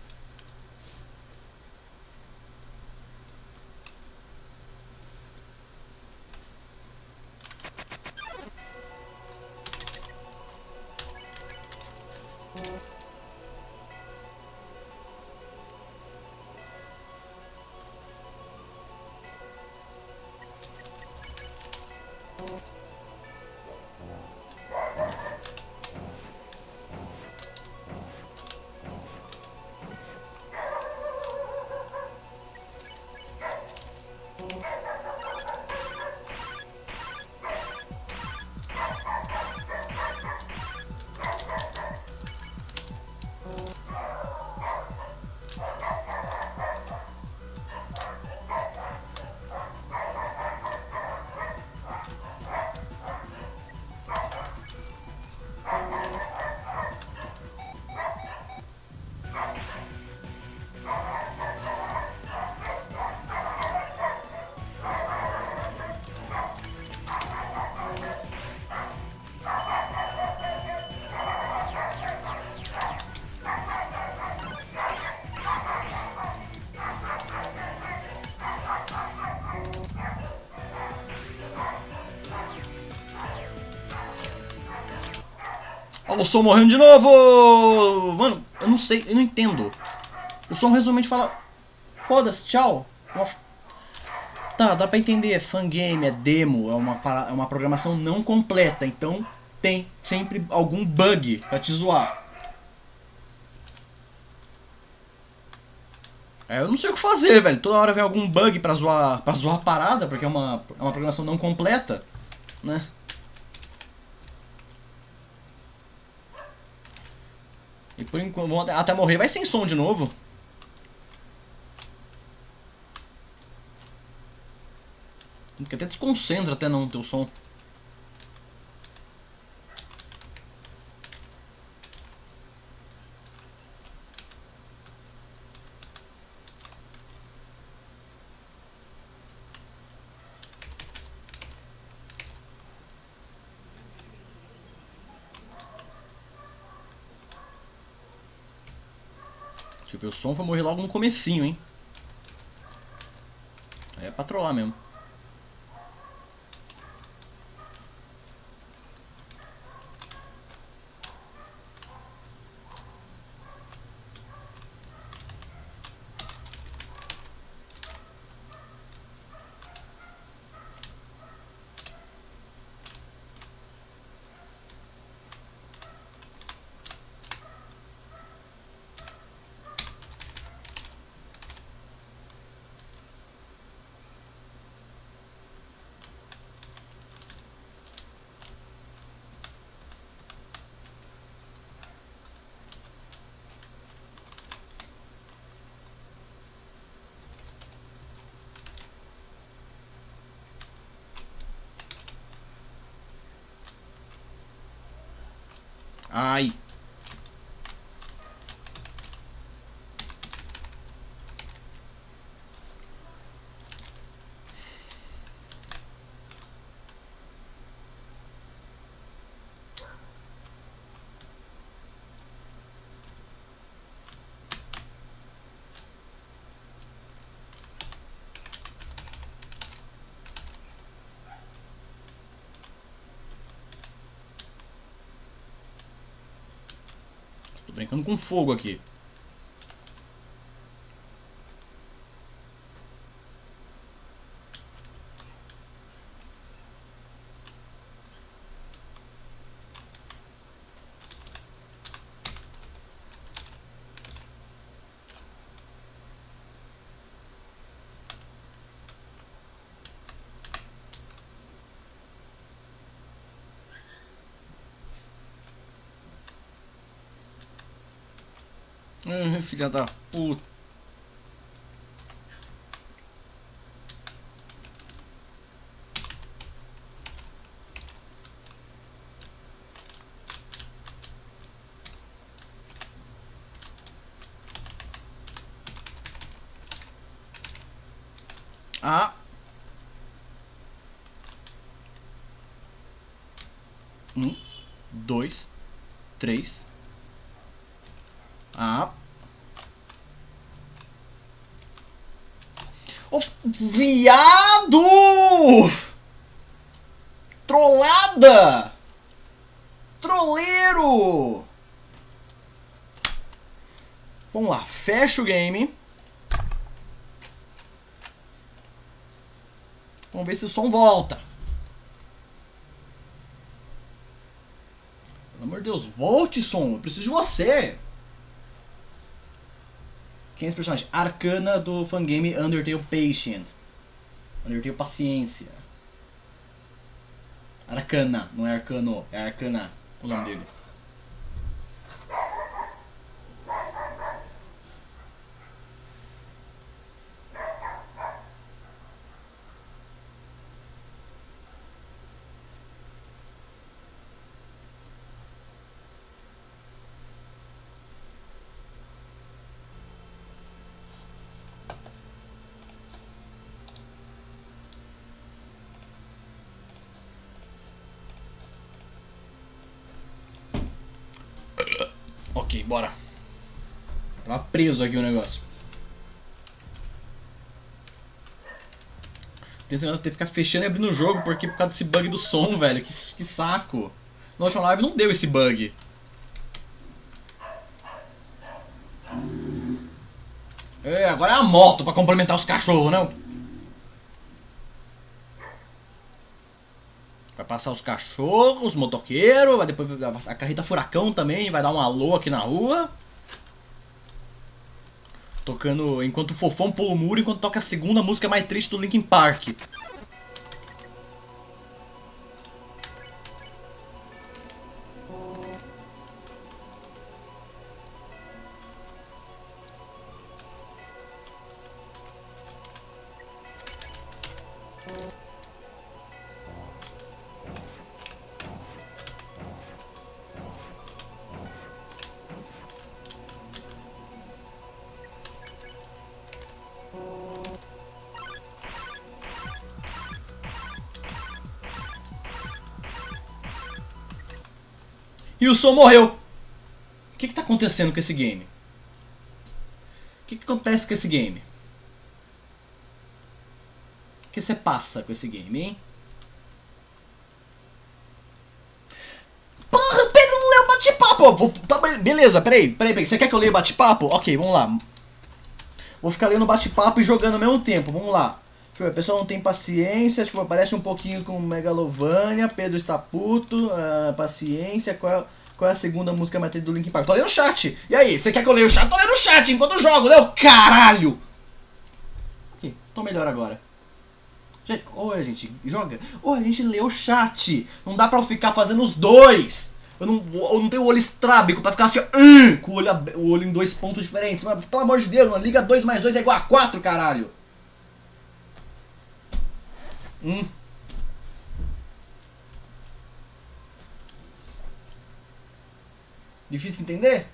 Ó, o som morrendo de novo! Mano, eu não sei, eu não entendo. O som resumidamente fala... Foda-se, tchau. Tá, dá pra entender, é fangame, é demo, é uma programação não completa, então tem sempre algum bug pra te zoar. É, eu não sei o que fazer, velho. Toda hora vem algum bug pra zoar a parada, porque é uma programação não completa, né? E por enquanto, até morrer vai sem som de novo. Que até desconcentra até não ter o som. Tipo, o som vai morrer logo no comecinho, hein? Aí é pra trollar mesmo. Ai. Tô brincando com fogo aqui. Filha da puta. Ah. Dois, três. Ah. Ô, viado! Trollada! Troleiro! Vamos lá, fecha o game. Vamos ver se o som volta. Pelo amor de Deus, volte, som. Eu preciso de você. Quem é esse personagem? Arcana do fangame Undertale Patient. Undertale Paciência. Arcana, não é Arcano, é Arcana o nome dele. Ok, bora. Tava preso aqui o negócio. Tem que ficar fechando e abrindo o jogo porque por causa desse bug do som, velho. Que saco. Na última live não deu esse bug. É, agora é a moto pra complementar os cachorros, não? Vai passar os cachorros, os motoqueiros, vai depois a carreta furacão também, vai dar um alô aqui na rua. Tocando enquanto o fofão pula o muro, enquanto toca a segunda música mais triste do Linkin Park. E o som morreu. O que tá acontecendo com esse game? O que acontece com esse game? O que você passa com esse game, hein? Porra, Pedro não leu o bate-papo! Tá, beleza, peraí. Você quer que eu leia o bate-papo? Ok, vamos lá. Vou ficar lendo bate-papo e jogando ao mesmo tempo, vamos lá. Deixa eu ver, o pessoal não tem paciência, tipo, aparece um pouquinho com Megalovania, Pedro está puto, paciência, qual é a segunda música mais do Linkin Park? Tô lendo o chat! E aí, você quer que eu leia o chat? Tô lendo o chat enquanto eu jogo, leu? Caralho! Ok, tô melhor agora. Gente, gente, joga. A gente lê o chat. Não dá pra eu ficar fazendo os dois. Eu não tenho o olho estrábico pra ficar assim, com o olho em dois pontos diferentes. Mas, pelo amor de Deus, mano, liga 2 mais 2 é igual a 4, caralho. Difícil entender?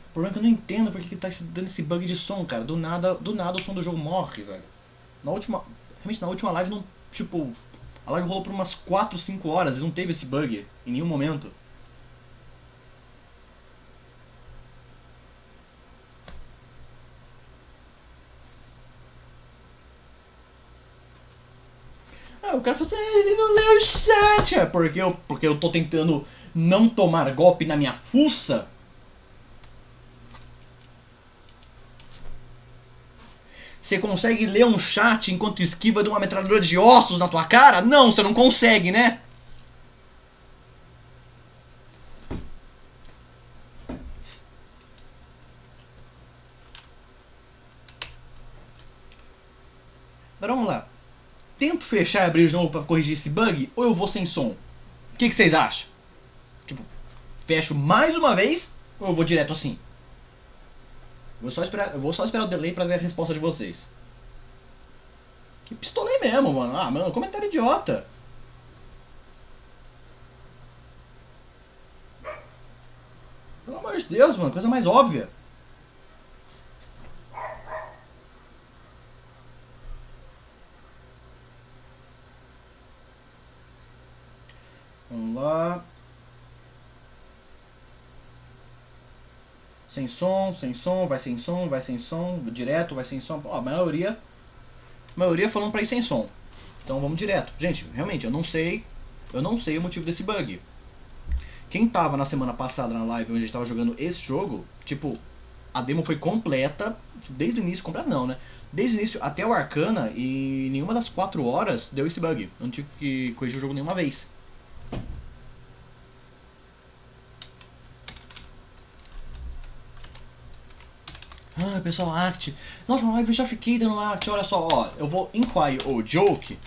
O problema é que eu não entendo porque que tá dando esse bug de som, cara. Do nada o som do jogo morre, velho. Realmente na última live não, tipo, a live rolou por umas 4, 5 horas e não teve esse bug em nenhum momento. Ah, o cara falou assim, ele não leu o chat. É porque eu tô tentando não tomar golpe na minha fuça. Você consegue ler um chat enquanto esquiva de uma metralhadora de ossos na tua cara? Não, você não consegue, né? Agora vamos lá. Tento fechar e abrir de novo pra corrigir esse bug ou eu vou sem som? O que vocês acham? Tipo, fecho mais uma vez ou eu vou direto assim? Eu vou só esperar o delay pra ver a resposta de vocês. Que pistolei mesmo, mano. Ah, mano, comentário idiota. Pelo amor de Deus, mano, coisa mais óbvia. Vamos lá. Sem som, sem som, vai sem som, vai sem som, direto, vai sem som. Ó, a maioria falando pra ir sem som. Então vamos direto. Gente, realmente, eu não sei o motivo desse bug. Quem tava na semana passada na live onde a gente tava jogando esse jogo, tipo, a demo foi completa, desde o início, completa não, né? Desde o início até o Arcana e nenhuma das 4 horas deu esse bug. Eu não tive que corrigir o jogo nenhuma vez. Ah, pessoal, Act. Nossa, na live eu já fiquei dando Act. Olha só, ó. Eu vou Inquire ou Joke.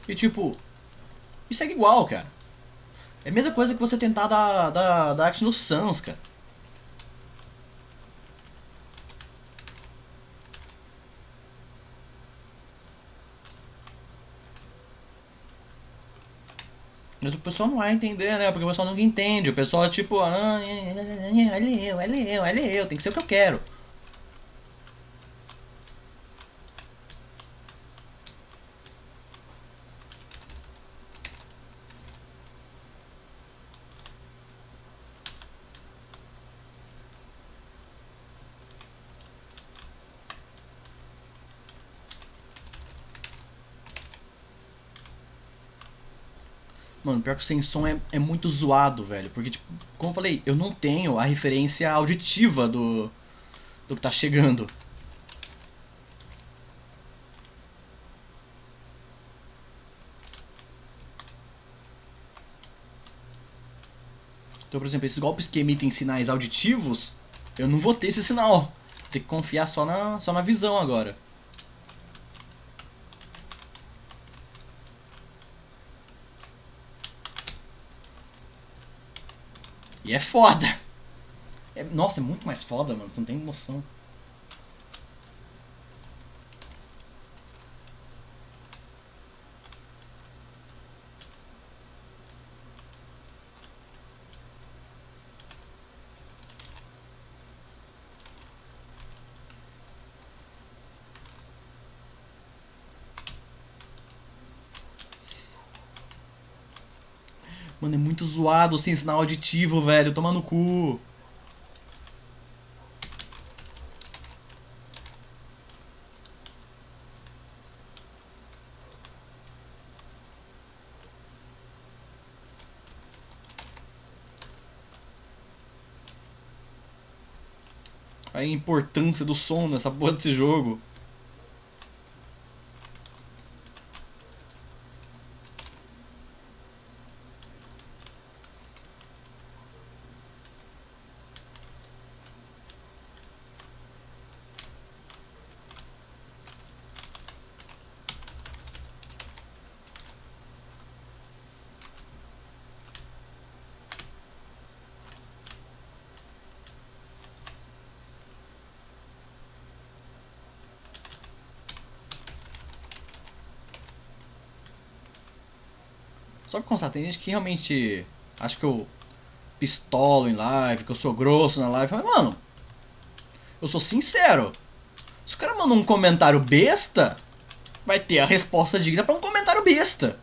E tipo, e segue igual, cara. É a mesma coisa que você tentar dar Act no Sans, cara. Mas o pessoal não vai entender, né? Porque o pessoal nunca entende. O pessoal é tipo, olha eu, tem que ser o que eu quero. Mano, pior que o sem som é muito zoado, velho. Porque, tipo, como eu falei, eu não tenho a referência auditiva do que tá chegando. Então, por exemplo, esses golpes que emitem sinais auditivos, eu não vou ter esse sinal. Tem que confiar só na visão agora. E é foda. Nossa, é muito mais foda, mano. Você não tem noção. Mano, é muito zoado sem sinal auditivo, velho. Toma no cu. A importância do som nessa porra desse jogo. Só pra constar, tem gente que realmente acha que eu pistolo em live, que eu sou grosso na live. Mas, mano, eu sou sincero. Se o cara manda um comentário besta, vai ter a resposta digna pra um comentário besta.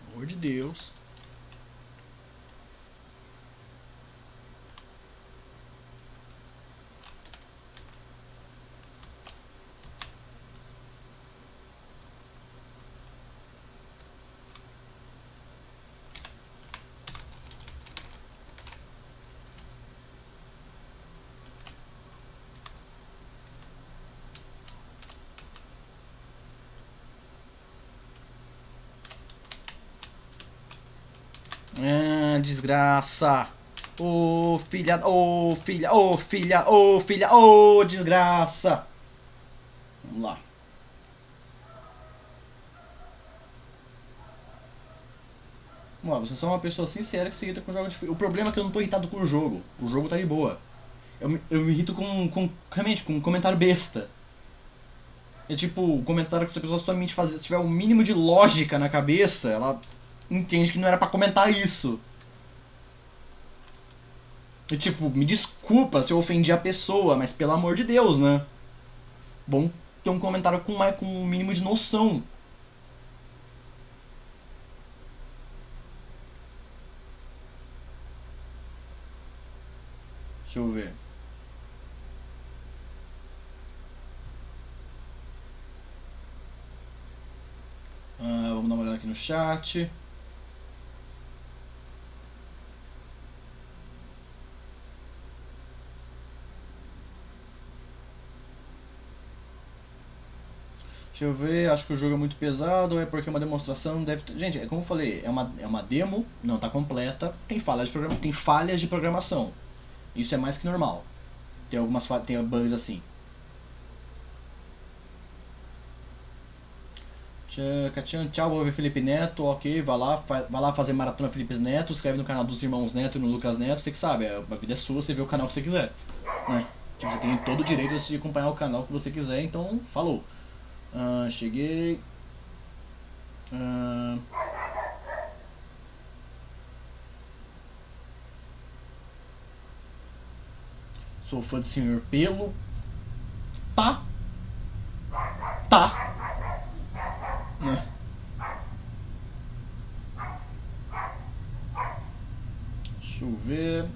Pelo amor de Deus. Ah, desgraça. Ô filha, ô filha, ô filha, ô filha, ô desgraça. Vamos lá. Mano, você é só uma pessoa sincera que se irrita com jogos de... O problema é que eu não tô irritado com o jogo. O jogo tá de boa. Eu me irrito realmente, com um comentário besta. É tipo, um comentário que se a pessoa somente fazer, se tiver um mínimo de lógica na cabeça, ela entende que não era pra comentar isso. E tipo, me desculpa se eu ofendi a pessoa, mas pelo amor de Deus, né? Bom ter um comentário com um mínimo de noção. Deixa eu ver. Vamos dar uma olhada aqui no chat. Deixa eu ver, acho que o jogo é muito pesado, ou é porque é uma demonstração, deve ter... Gente, é como eu falei, é uma demo, não está completa, tem falhas de programação. Isso é mais que normal. Tem bugs assim. Tchau, vou ver Felipe Neto, ok, vai lá fazer maratona Felipe Neto, inscreve no canal dos irmãos Neto e no Lucas Neto, você que sabe, a vida é sua, você vê o canal que você quiser, né? Tipo, você tem todo o direito de acompanhar o canal que você quiser, então falou. Cheguei. Sou fã do Senhor Pelo. Tá. Tá. Né? Deixa eu ver.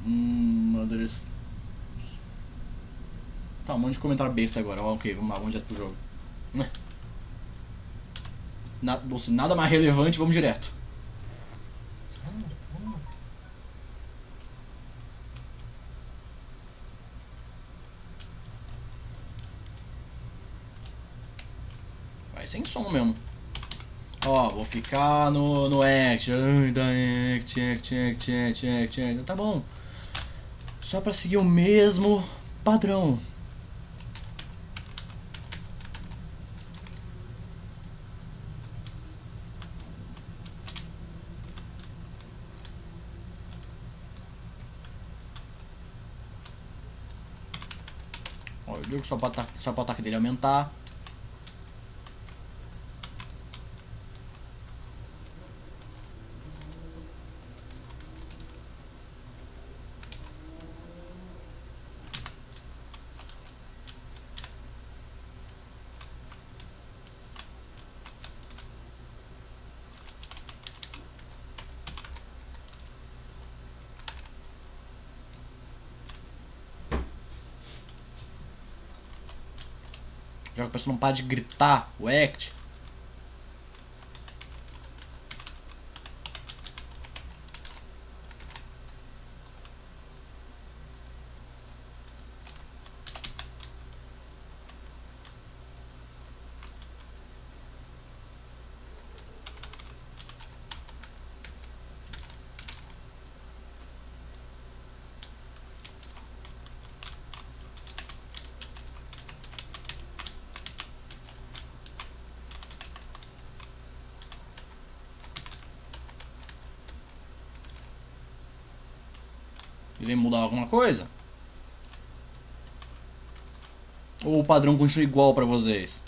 Mothers. Tá, um monte de comentário besta agora. Ok, vamos lá, vamos direto pro jogo. Né? Nada mais relevante, vamos direto. Vai sem som mesmo. Ó, vou ficar no act. Act. Tá bom. Só pra seguir o mesmo padrão. Ó, eu digo só para o ataque dele aumentar. Já que a pessoa não para de gritar o act. Ele mudar alguma coisa? Ou o padrão continua igual pra vocês?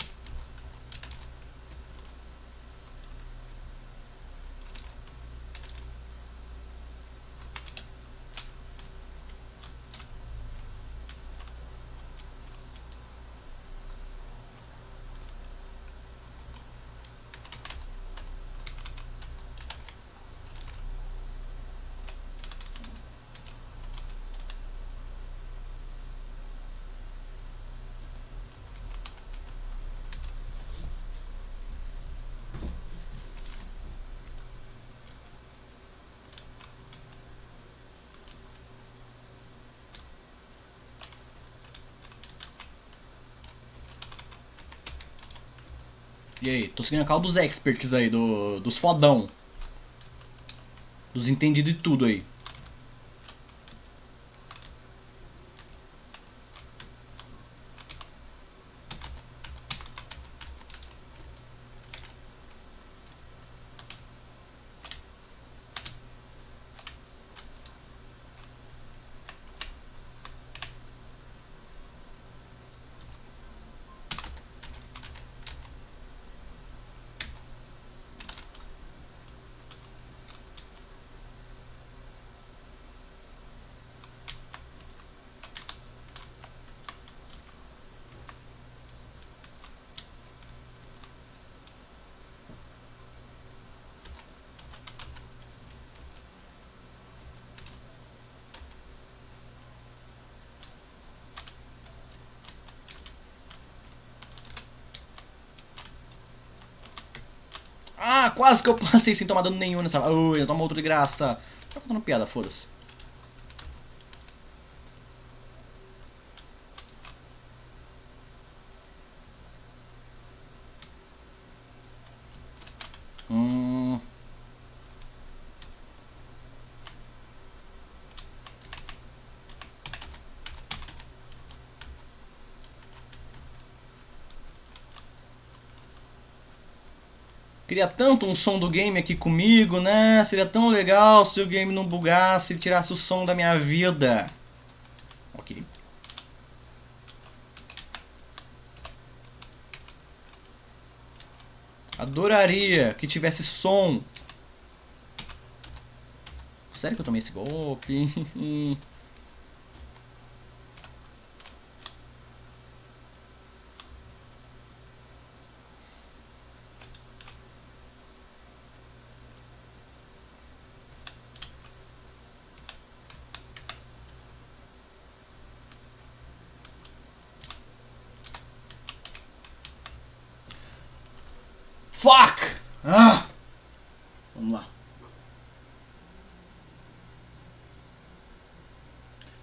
E aí, tô seguindo a call dos experts aí, dos fodão. Dos entendidos de tudo aí. Ah, quase que eu passei sem tomar dano nenhum nessa. Ui, eu tomo outro de graça. Tá contando piada, foda-se. Hum. Queria tanto um som do game aqui comigo, né? Seria tão legal se o game não bugasse e tirasse o som da minha vida. Ok. Adoraria que tivesse som. Sério que eu tomei esse golpe? Fuck! Ah! Vamos lá.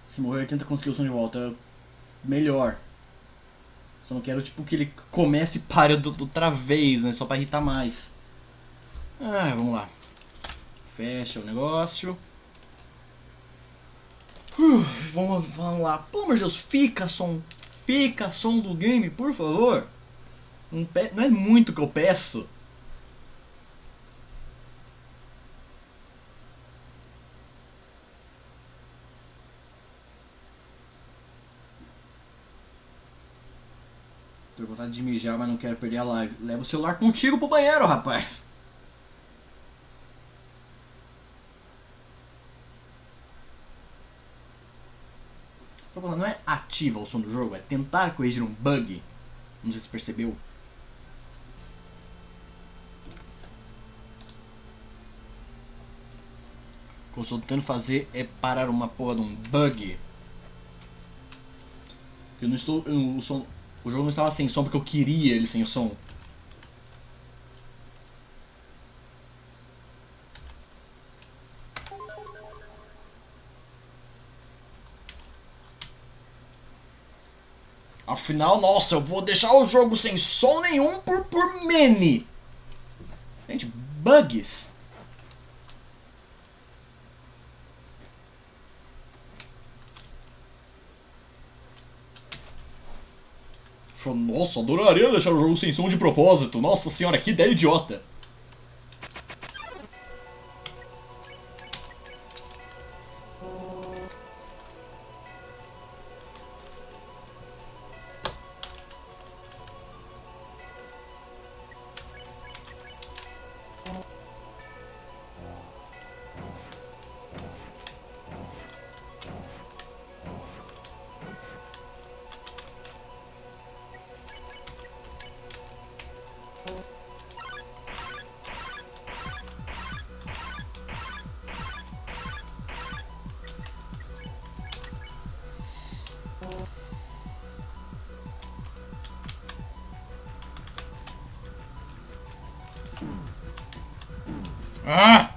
Se morrer, tenta conseguir o som de volta. Melhor. Só não quero tipo que ele comece e pare outra vez, né? Só pra irritar mais. Ah, vamos lá. Fecha o negócio. Vamos lá. Pelo amor de Deus, fica som. Fica som do game, por favor. Não é muito que eu peço. Tô com vontade de mijar, mas não quero perder a live. Leva o celular contigo pro banheiro, rapaz. Não é ativa o som do jogo, é tentar corrigir um bug. Não sei se você percebeu. O que eu estou tentando fazer é parar uma porra de um bug. Eu não estou. O jogo não estava sem som porque eu queria ele sem som. Afinal, nossa, eu vou deixar o jogo sem som nenhum por mene. Gente, bugs. Nossa, adoraria deixar o jogo sem som de propósito. Nossa senhora, que ideia idiota. Ah!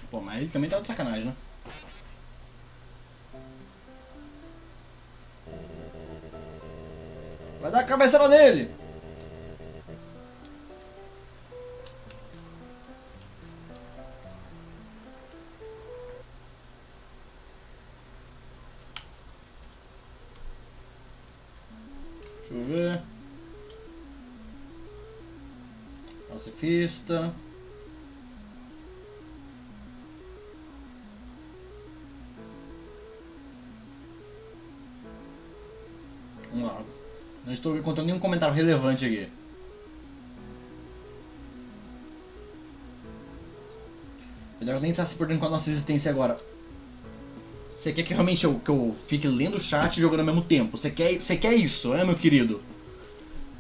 Pô, mas ele também tá de sacanagem, né? Vai dar a cabeçada nele! Deixa eu ver. Pacifista. Vamos lá. Não estou encontrando nenhum comentário relevante aqui. Melhor nem estar se perdendo com a nossa existência agora. Você quer que realmente eu fique lendo o chat e jogando ao mesmo tempo? Você quer isso, meu querido?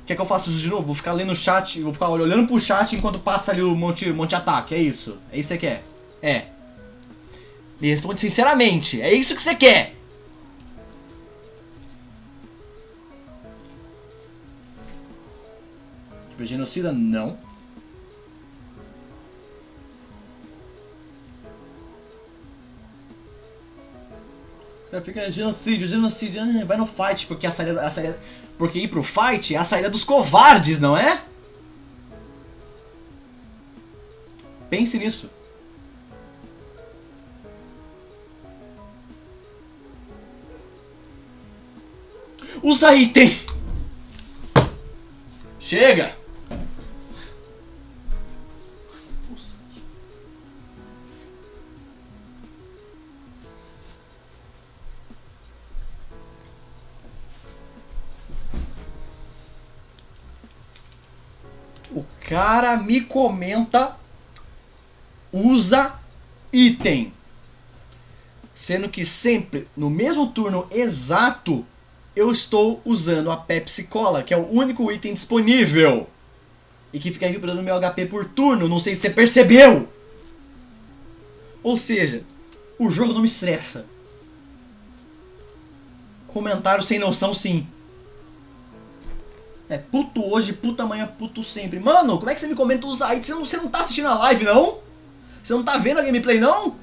Quer que eu faça isso de novo? Vou ficar lendo o chat, vou ficar olhando pro chat enquanto passa ali o monte ataque, é isso? É isso que você quer? É. Me responde sinceramente, é isso que você quer? Tipo, genocida, não. Fica genocídio, vai no fight, porque porque ir pro fight é a saída dos covardes, não é? Pense nisso. Usa item! Chega! O cara me comenta, usa item. Sendo que sempre, no mesmo turno exato, eu estou usando a Pepsi Cola, que é o único item disponível. E que fica recuperando meu HP por turno, não sei se você percebeu! Ou seja, o jogo não me estressa. Comentário sem noção, sim. É puto hoje, puto amanhã, puto sempre. Mano, como é que você me comenta os aí? Você não tá assistindo a live, não? Você não tá vendo a gameplay, não?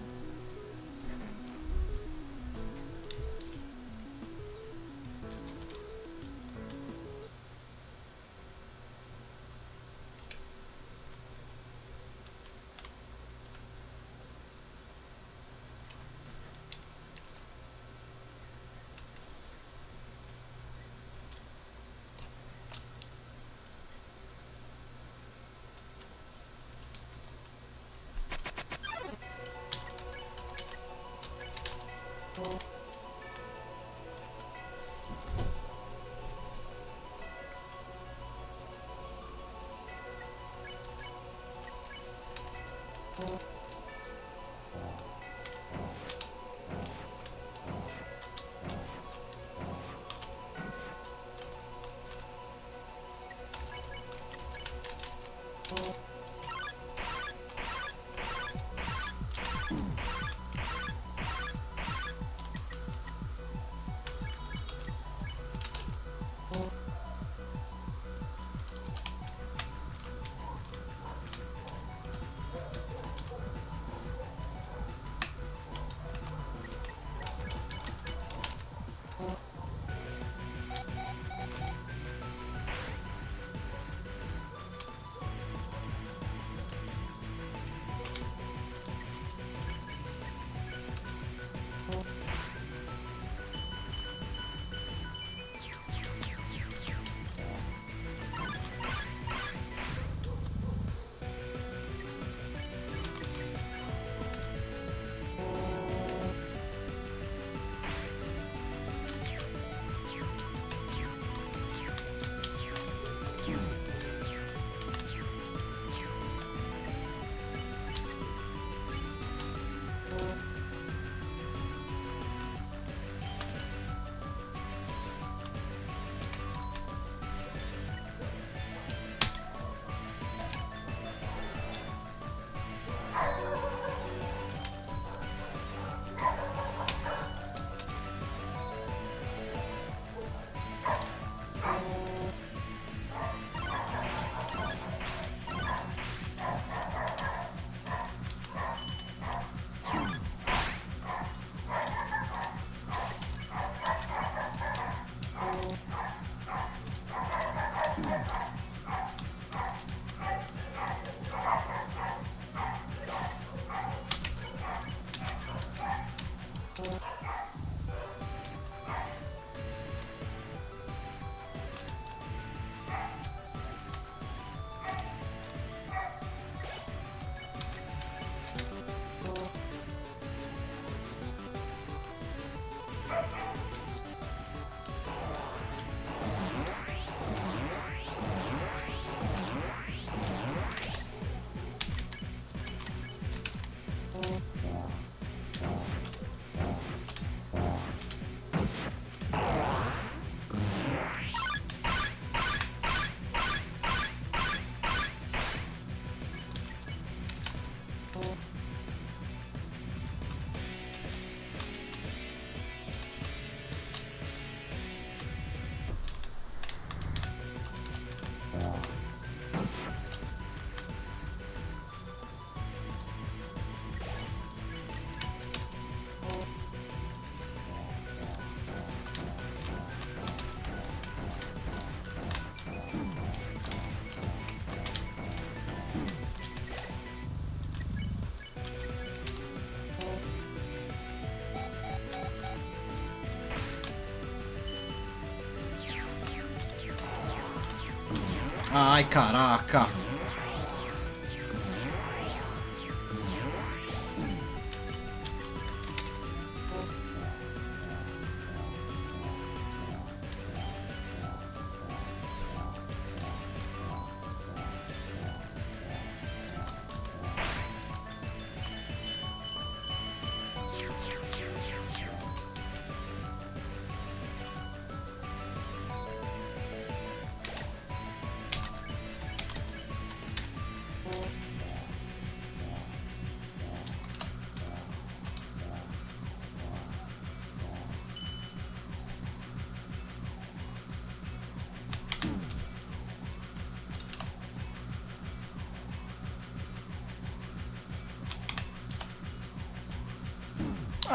Ai, caraca.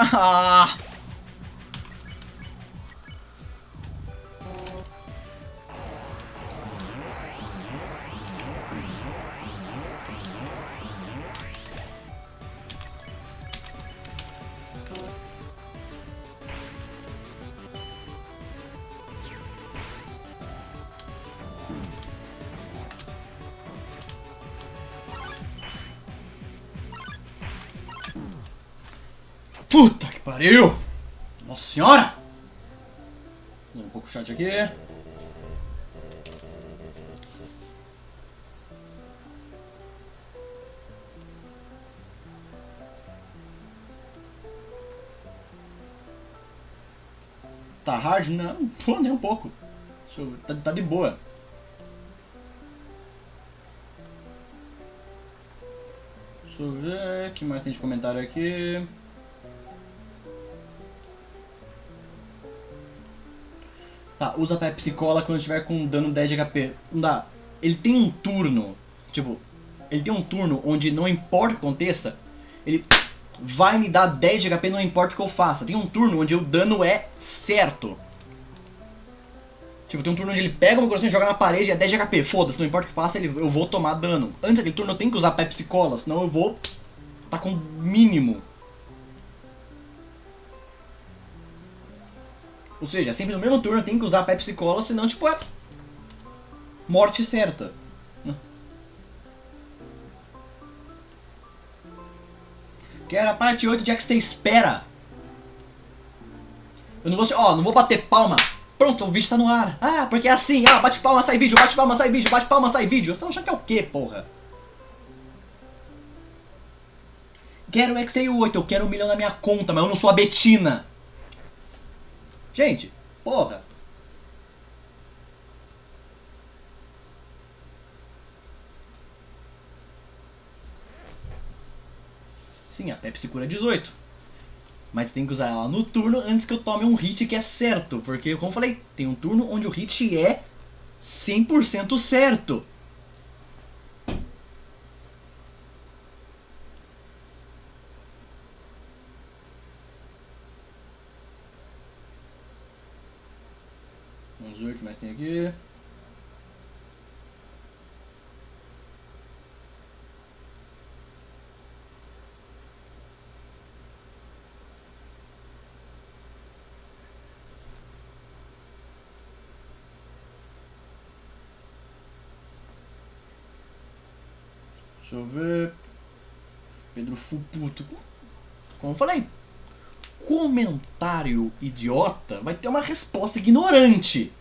Ah! Puta que pariu! Nossa senhora! Vou um pouco o chat aqui. Tá hard? Não, pô, nem um pouco. Tá de boa. Deixa eu ver o que mais tem de comentário aqui. Tá, usa Pepsi Cola quando estiver com dano 10 de HP. Não dá. Ele tem um turno, tipo, ele tem um turno onde não importa o que aconteça, ele vai me dar 10 de HP não importa o que eu faça. Tem um turno onde o dano é certo. Tipo, tem um turno onde ele pega o meu coração e joga na parede e é 10 de HP. Foda-se, não importa o que faça, eu vou tomar dano. Antes daquele turno eu tenho que usar Pepsi Cola, senão eu vou tá com mínimo. Ou seja, sempre no mesmo turno eu tenho que usar Pepsi Cola, senão tipo é morte certa. Quero a parte 8 de XT, espera. Eu não vou, não vou bater palma. Pronto, o vídeo tá no ar. Ah, porque é assim, bate palma, sai vídeo, bate palma, sai vídeo, bate palma, sai vídeo. Você não acha que é o quê, porra? Quero o XT8, eu quero 1 milhão na minha conta, mas eu não sou a Betina. Gente, porra. Sim, a Pepsi cura 18. Mas tem que usar ela no turno antes que eu tome um hit que é certo. Porque, como eu falei, tem um turno onde o hit é 100% certo. Vamos ver o que mais tem aqui. Deixa eu ver. Pedro Fuputo. Como eu falei, comentário idiota vai ter uma resposta ignorante.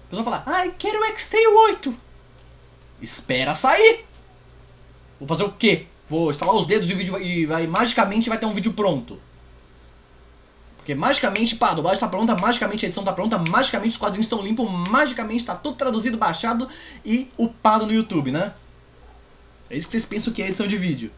A pessoa vai falar, ai, quero o XT8. Espera sair. Vou fazer o quê? Vou instalar os dedos e o vídeo magicamente vai ter um vídeo pronto. Porque magicamente, pá, a dublagem tá pronta, magicamente a edição tá pronta, magicamente os quadrinhos estão limpos, magicamente tá tudo traduzido, baixado e upado no YouTube, né? É isso que vocês pensam que é edição de vídeo.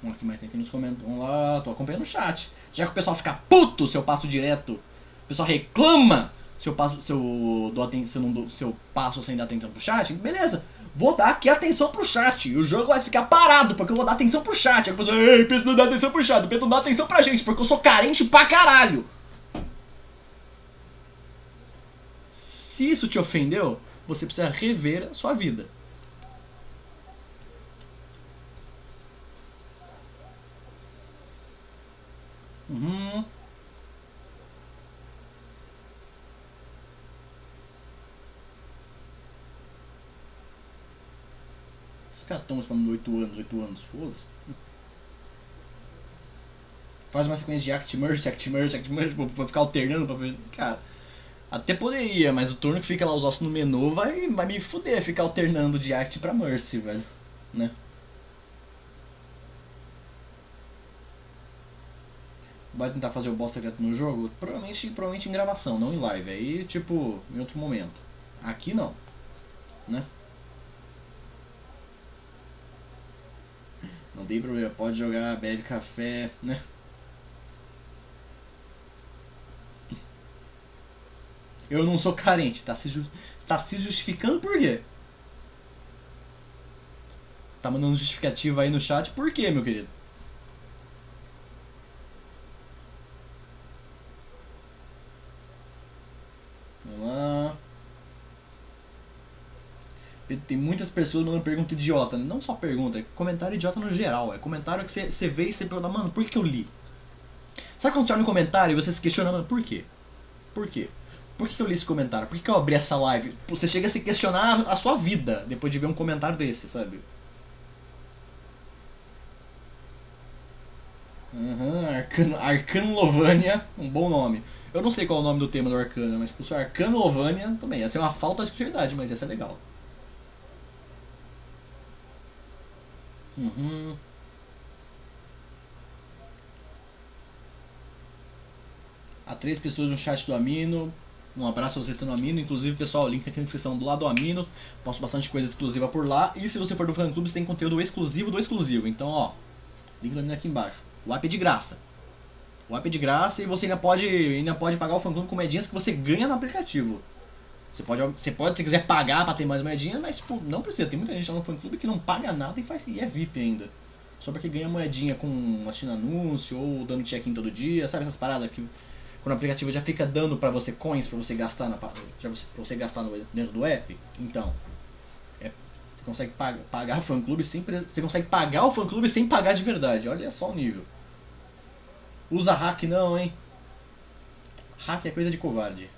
Vamos aqui mais tem aqui nos comentários. Vamos lá, tô acompanhando o chat. Já que o pessoal fica puto se eu passo direto, o pessoal reclama se eu passo, se eu passo sem dar atenção pro chat, beleza. Vou dar aqui atenção pro chat. E o jogo vai ficar parado, porque eu vou dar atenção pro chat. Aí a pessoa, ei, Pedro não dá atenção pro chat, o Pedro não dá atenção pra gente, porque eu sou carente pra caralho. Se isso te ofendeu, você precisa rever a sua vida. Uhum. Os caras estão spamando 8 anos, foda-se. Faz uma sequência de Act Merge, vou ficar alternando pra ver. Cara, até poderia, mas o turno que fica lá os ossos no menu vai me fuder ficar alternando de Act pra Mercy, velho. Né? Vai tentar fazer o boss secreto no jogo? Provavelmente em gravação, não em live. Aí, tipo, em outro momento. Aqui não, né? Não tem problema, pode jogar, bebe café, né? Eu não sou carente. Tá se justificando por quê? Tá mandando justificativa aí no chat por quê, meu querido? Vamos lá. Tem muitas pessoas mandando pergunta idiota, né? Não só pergunta, é comentário idiota no geral. É comentário que você vê e você pergunta, mano, por que eu li? Sabe quando você olha no comentário e você se questiona, mano, por quê? Por quê? Por que eu li esse comentário? Por que eu abri essa live? Você chega a se questionar a sua vida depois de ver um comentário desse, sabe? Arcano Lovânia, um bom nome. Eu não sei qual é o nome do tema do Arcano, mas se Arcano Lovânia também. Ia ser uma falta de criatividade, mas ia ser legal. Há 3 pessoas no chat do Amino. Um abraço pra vocês que estão no Amino. Inclusive, pessoal, o link tá aqui na descrição do lado do Amino. Posto bastante coisa exclusiva por lá. E se você for do fã clube, você tem conteúdo exclusivo do exclusivo. Então, ó, link do Amino aqui embaixo. O app é de graça. O app é de graça e você ainda pode pagar o fã clube com moedinhas que você ganha no aplicativo. Você pode, se quiser pagar pra ter mais moedinhas, mas pô, não precisa. Tem muita gente lá no fã clube que não paga nada e é VIP ainda. Só porque ganha moedinha com assistindo anúncio ou dando check-in todo dia. Sabe essas paradas que quando o aplicativo já fica dando pra você coins pra você gastar pra você gastar dentro do app? Então, você consegue pagar o fã clube você consegue pagar o fã clube sem pagar de verdade. Olha só o nível. Usa hack não, hein? Hack é coisa de covarde.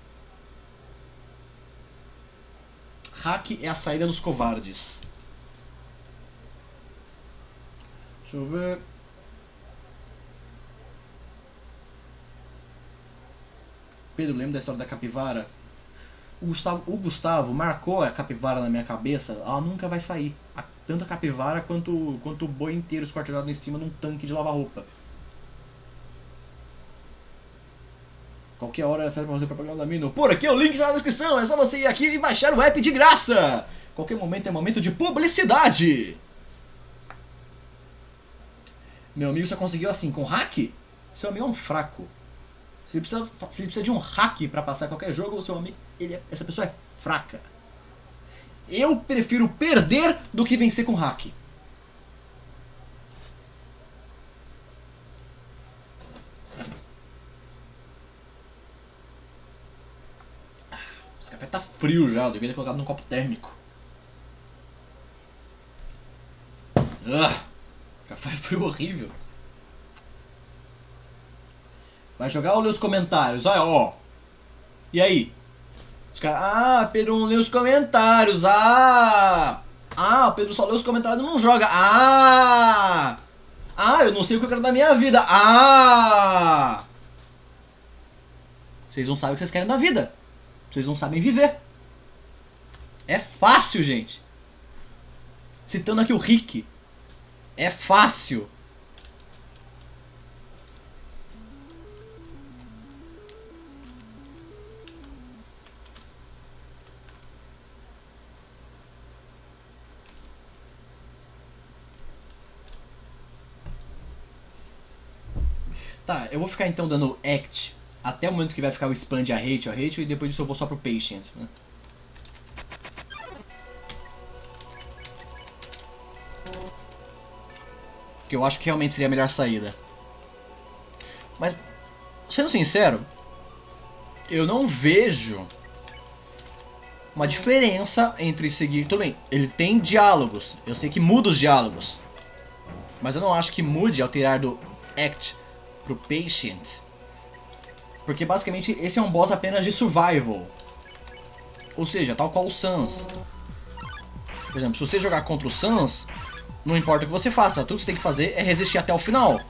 Hack é a saída dos covardes. Deixa eu ver. Pedro, lembra da história da capivara? O Gustavo marcou a capivara na minha cabeça. Ela nunca vai sair. Tanto a capivara quanto o boi inteiro esquartejado em cima de um tanque de lavar-roupa. Qualquer hora serve pra fazer propaganda da Mino. Por aqui o link está na descrição. É só você ir aqui e baixar o app de graça. Qualquer momento é momento de publicidade. Meu amigo só conseguiu assim, com hack? Seu amigo é um fraco. Se ele precisa de um hack pra passar qualquer jogo, o seu amigo, essa pessoa é fraca. Eu prefiro perder do que vencer com hack. Esse café tá frio já, eu devia ter colocado num copo térmico. Café frio horrível. Vai jogar ou ler os comentários? Olha, ó. E aí? Os caras, Pedro não lê os comentários. O Pedro só lê os comentários e não joga. Eu não sei o que eu quero da minha vida. Vocês não sabem o que vocês querem da vida. Vocês não sabem viver. É fácil, gente. Citando aqui o Rick. É fácil. Tá, eu vou ficar então dando act até o momento que vai ficar o expand a hate, e depois disso eu vou só pro patient, né? Que eu acho que realmente seria a melhor saída. Mas, sendo sincero, eu não vejo uma diferença entre seguir... Tudo bem, ele tem diálogos, eu sei que muda os diálogos, mas eu não acho que mude alterar do act pro patient, porque basicamente esse é um boss apenas de survival, ou seja, tal qual o Sans. Por exemplo, se você jogar contra o Sans, não importa o que você faça, tudo que você tem que fazer é resistir até o final.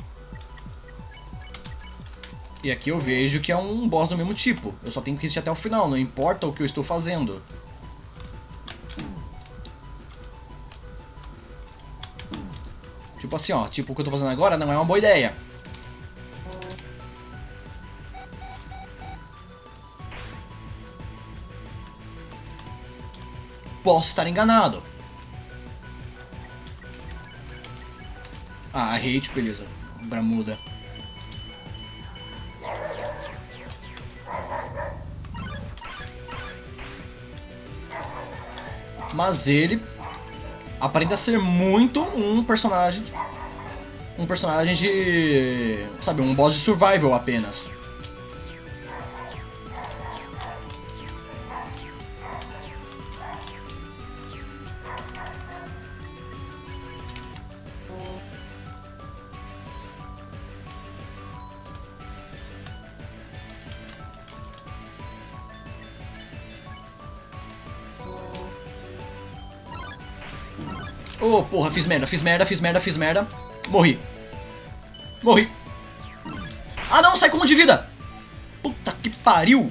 E aqui eu vejo que é um boss do mesmo tipo, eu só tenho que resistir até o final, não importa o que eu estou fazendo. Tipo assim, ó, tipo o que eu tô fazendo agora não é uma boa ideia. Posso estar enganado. Hate, beleza. Bramuda. Mas ele aparenta ser muito um personagem. Um personagem de. Sabe, um boss de survival apenas. Oh, porra, fiz merda. Morri. Ah não, sai com um de vida! Puta que pariu!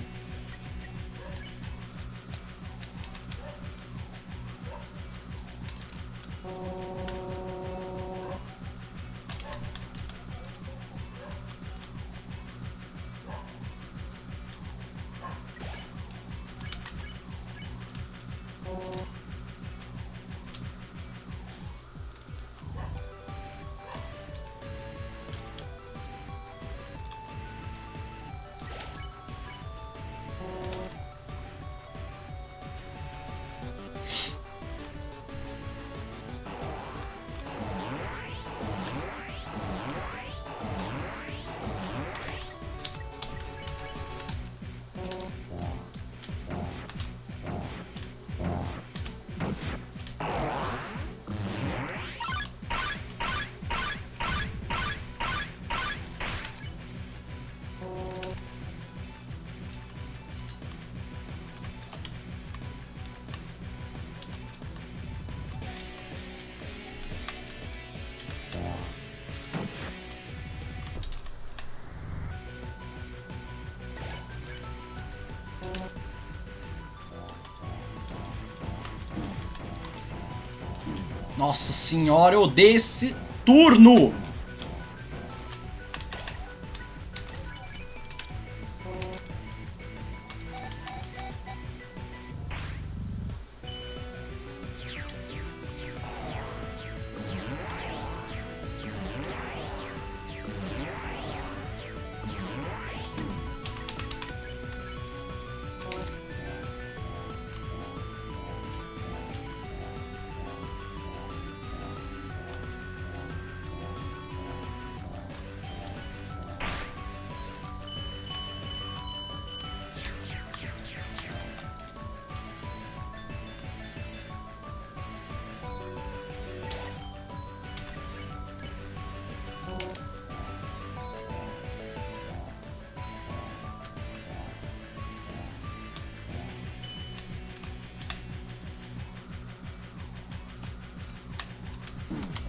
Nossa senhora, eu odeio esse turno!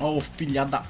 Oh, filha da...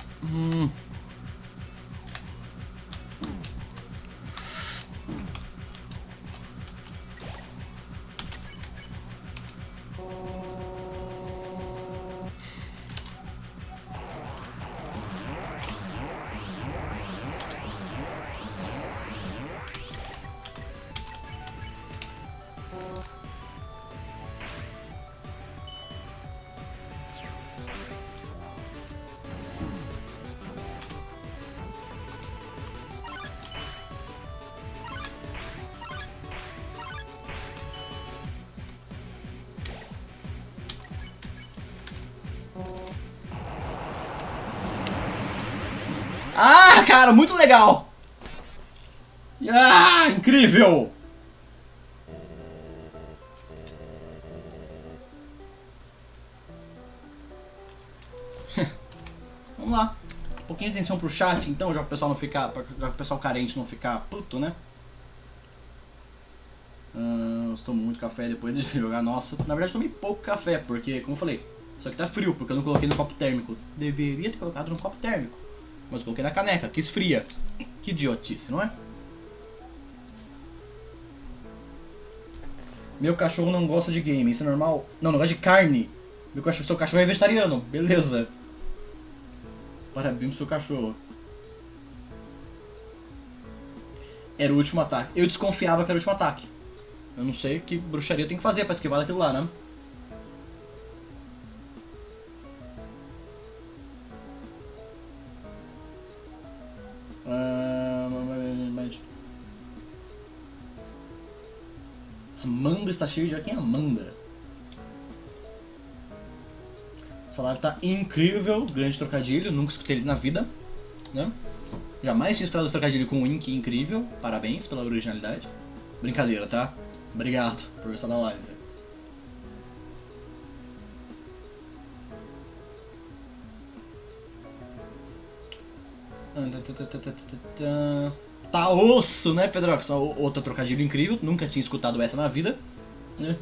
Ah, cara, muito legal! Ah, incrível! Vamos lá. Um pouquinho de atenção pro chat, então, já que o pessoal não ficar, já que o pessoal carente não ficar puto, né? Estou muito café depois de jogar. Nossa, na verdade tomei pouco café, porque, como eu falei, isso aqui tá frio, porque eu não coloquei no copo térmico. Deveria ter colocado no copo térmico, mas coloquei na caneca, que esfria. Que idiotice, não é? Meu cachorro não gosta de game, isso é normal? Não, não gosta de carne. Seu cachorro é vegetariano, beleza. Parabéns pro seu cachorro. Era o último ataque. Eu desconfiava que era o último ataque. Eu não sei que bruxaria eu tenho que fazer pra esquivar daquilo lá, né? Amanda está cheio de... Quem é Amanda? salário tá incrível, grande trocadilho, nunca escutei ele na vida, né? Jamais tinha escutado esse trocadilho com o Ink incrível, parabéns pela originalidade. Brincadeira, tá? Obrigado por estar na live. Tá osso, né, Pedrox? Outro trocadilho incrível, nunca tinha escutado essa na vida, né?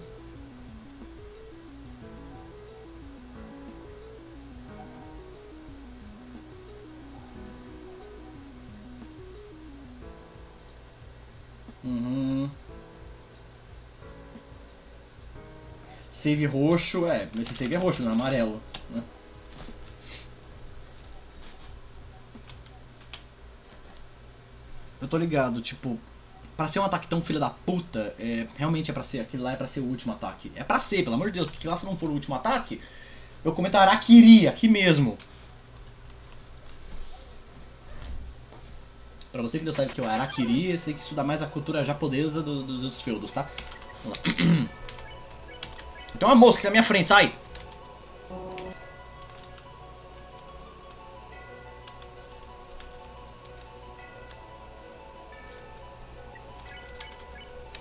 Save roxo, esse save é roxo, não é amarelo, né? Eu tô ligado, tipo, pra ser um ataque tão filha da puta, realmente é pra ser, aquele lá é pra ser o último ataque. É pra ser, pelo amor de Deus, porque lá se não for o último ataque, eu comento Araquiri aqui mesmo. Pra você que não sabe o que é o Araquiri, eu sei que isso dá mais a cultura japonesa dos feudos, tá? Vamos lá. Tem uma mosca aqui na minha frente, sai!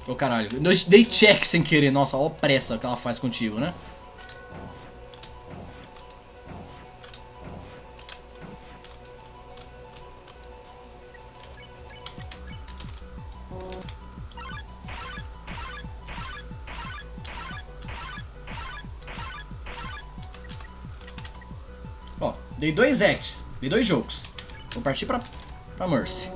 Ô caralho, eu dei check sem querer, nossa, ó a pressa que ela faz contigo, né? Ó, dei 2 acts, dei 2 jogos. Vou partir pra Mercy.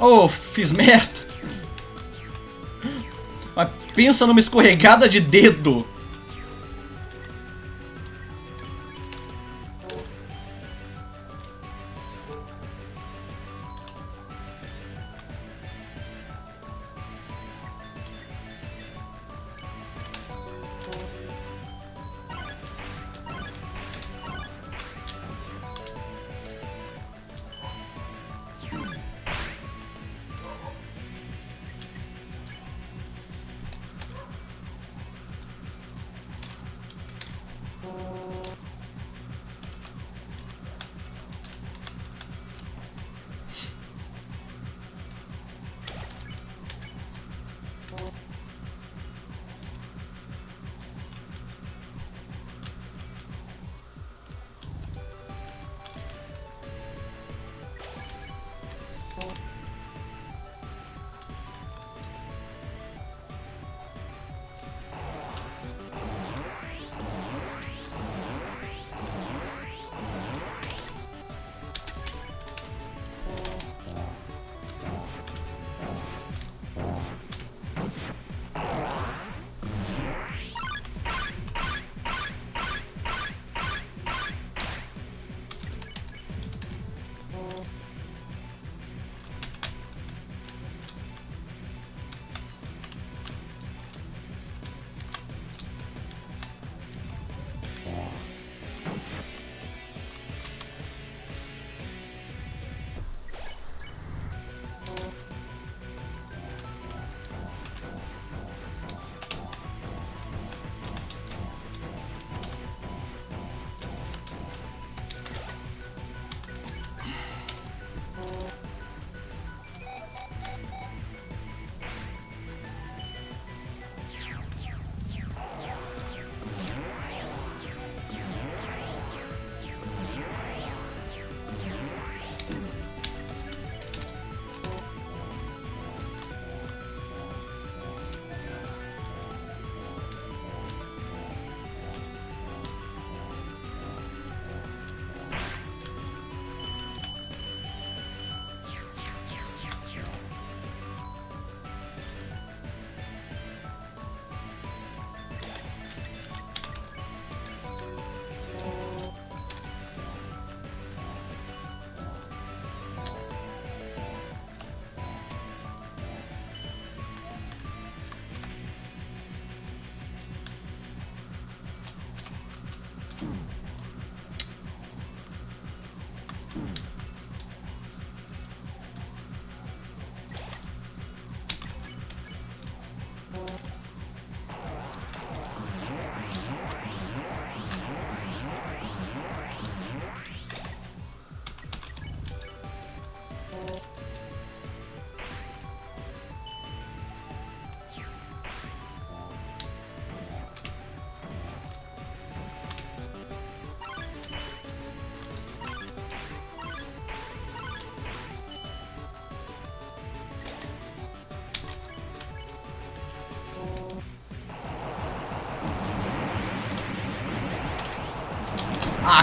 Oh, fiz merda. Mas pensa numa escorregada de dedo.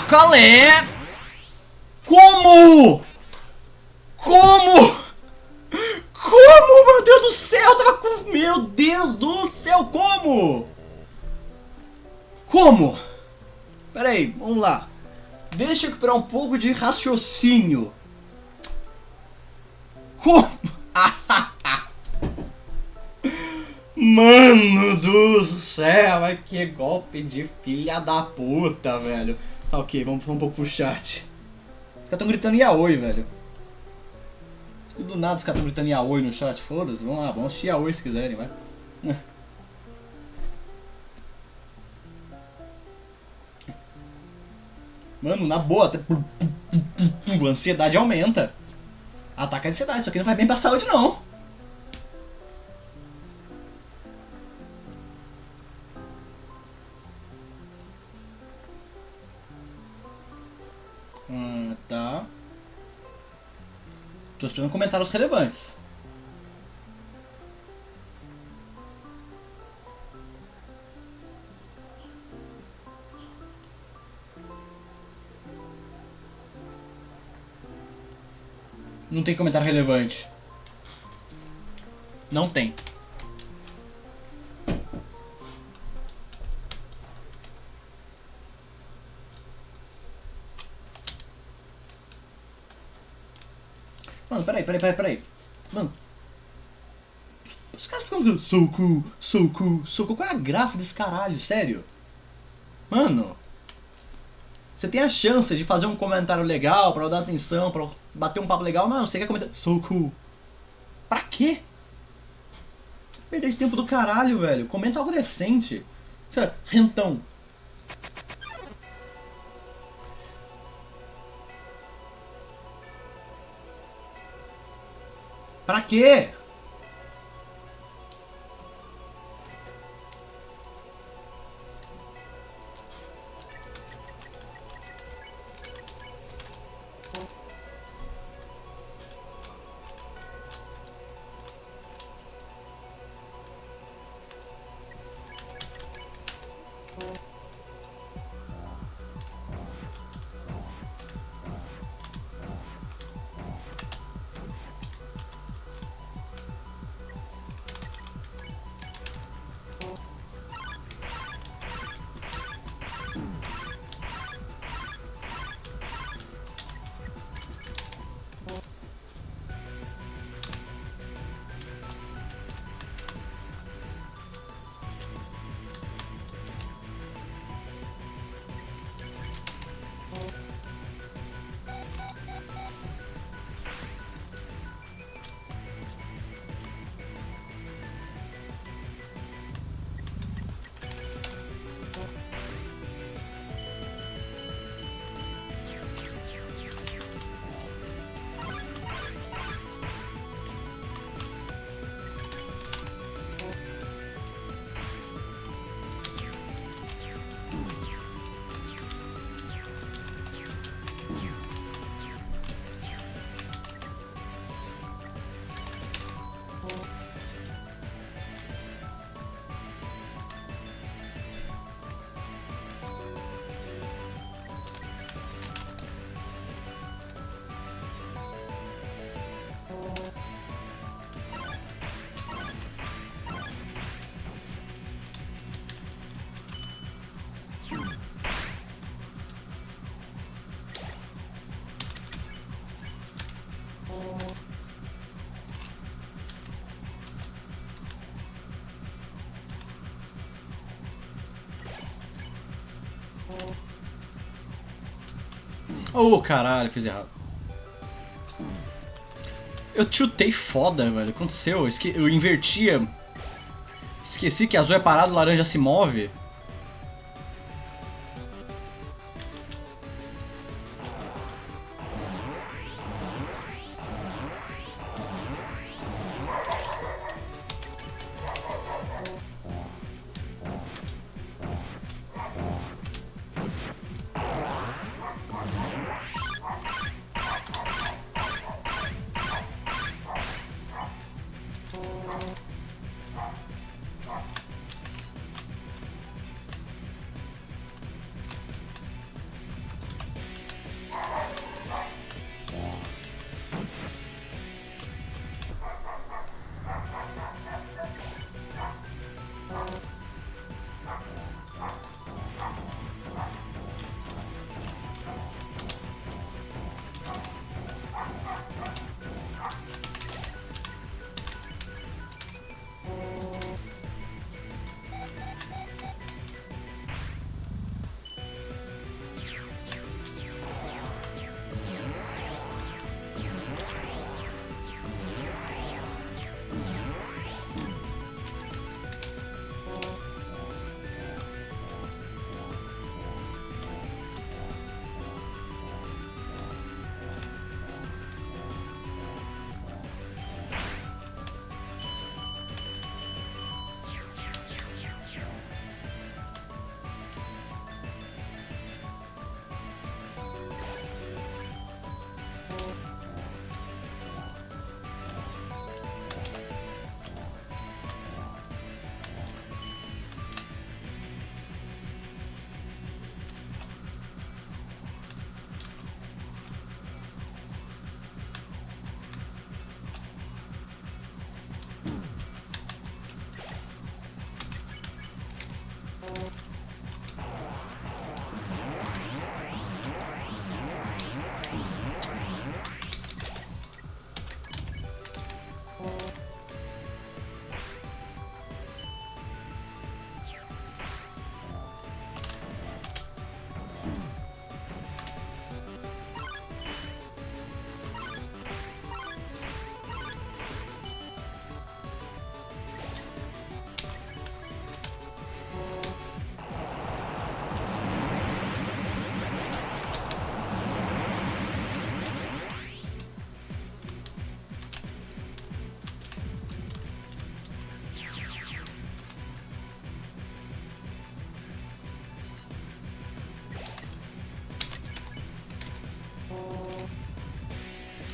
Calé! Como? Como? Como, meu Deus do céu? Eu tava com... Meu Deus do céu, como? Como? Pera aí, vamos lá. Deixa eu recuperar um pouco de raciocínio. Como? Mano do céu, que golpe de filha da puta, velho. Tá, ok, vamos um pouco pro chat. Os caras tão gritando yaoi, velho. Do nada os caras tão gritando yaoi no chat, foda-se. Vamos lá, vamos assistir yaoi se quiserem, vai. Mano, na boa, até... a ansiedade aumenta. Ataca a ansiedade, isso aqui não vai bem pra saúde, não. Tá. Tô esperando comentários relevantes. Não tem comentário relevante. Não tem. Mano, peraí. Mano. Os caras ficam... So cool. Qual é a graça desse caralho? Sério? Mano. Você tem a chance de fazer um comentário legal, pra eu dar atenção, pra eu bater um papo legal. Mano, você quer comentar... So cool. Pra quê? Perder esse tempo do caralho, velho. Comenta algo decente. Sério, rentão. Pra quê? Oh, caralho, fiz errado. Eu chutei foda, velho. Aconteceu. Eu invertia. Esqueci que azul é parado, laranja se move.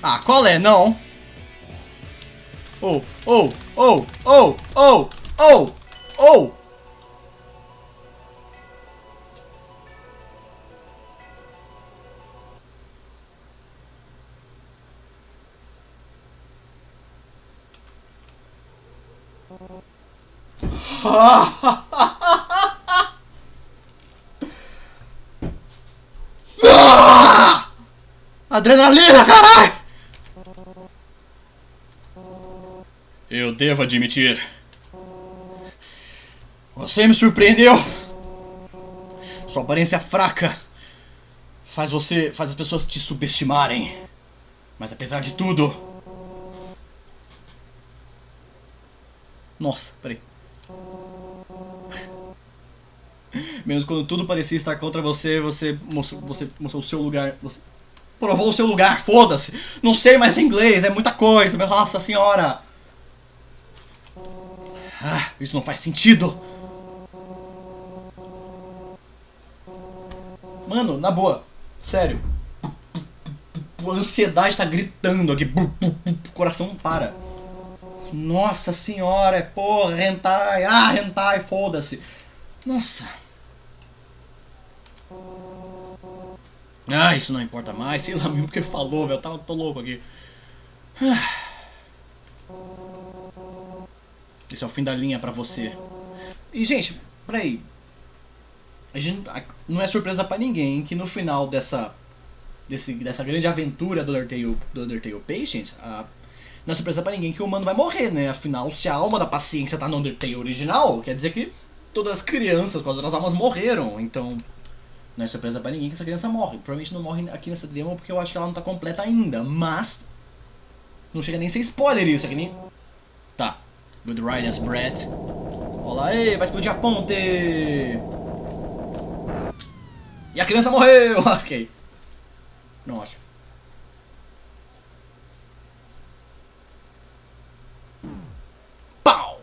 Ah, qual é? Não. Oh, oh, oh, oh, oh, oh, oh. Ah! Adrenalina, caralho! Eu devo admitir. Você me surpreendeu. Sua aparência fraca faz as pessoas te subestimarem. Mas apesar de tudo... Nossa, peraí. Mesmo quando tudo parecia estar contra você, você mostrou o seu lugar. Você provou o seu lugar, foda-se. Não sei mais inglês, é muita coisa, meu nossa senhora. Ah, isso não faz sentido. Mano, na boa, sério. A ansiedade tá gritando aqui. O coração não para. Nossa senhora, porra, hentai. Ah, hentai, foda-se. Nossa. Ah, isso não importa mais. Sei lá mesmo o que ele falou, velho. Tô louco aqui. Esse é o fim da linha pra você. E, gente, peraí. Não é surpresa pra ninguém que no final dessa grande aventura do Undertale Patience, não é surpresa pra ninguém que o humano vai morrer, né? Afinal, se a alma da paciência tá no Undertale original, quer dizer que todas as crianças com as outras almas morreram. Então, não é surpresa pra ninguém que essa criança morre. Provavelmente não morre aqui nessa demo porque eu acho que ela não tá completa ainda. Mas, não chega nem a ser spoiler isso, é que nem... Tá. Good riddance, Brett. Olá, ei, vai explodir a ponte! E a criança morreu! Ok. Não acho. Pau!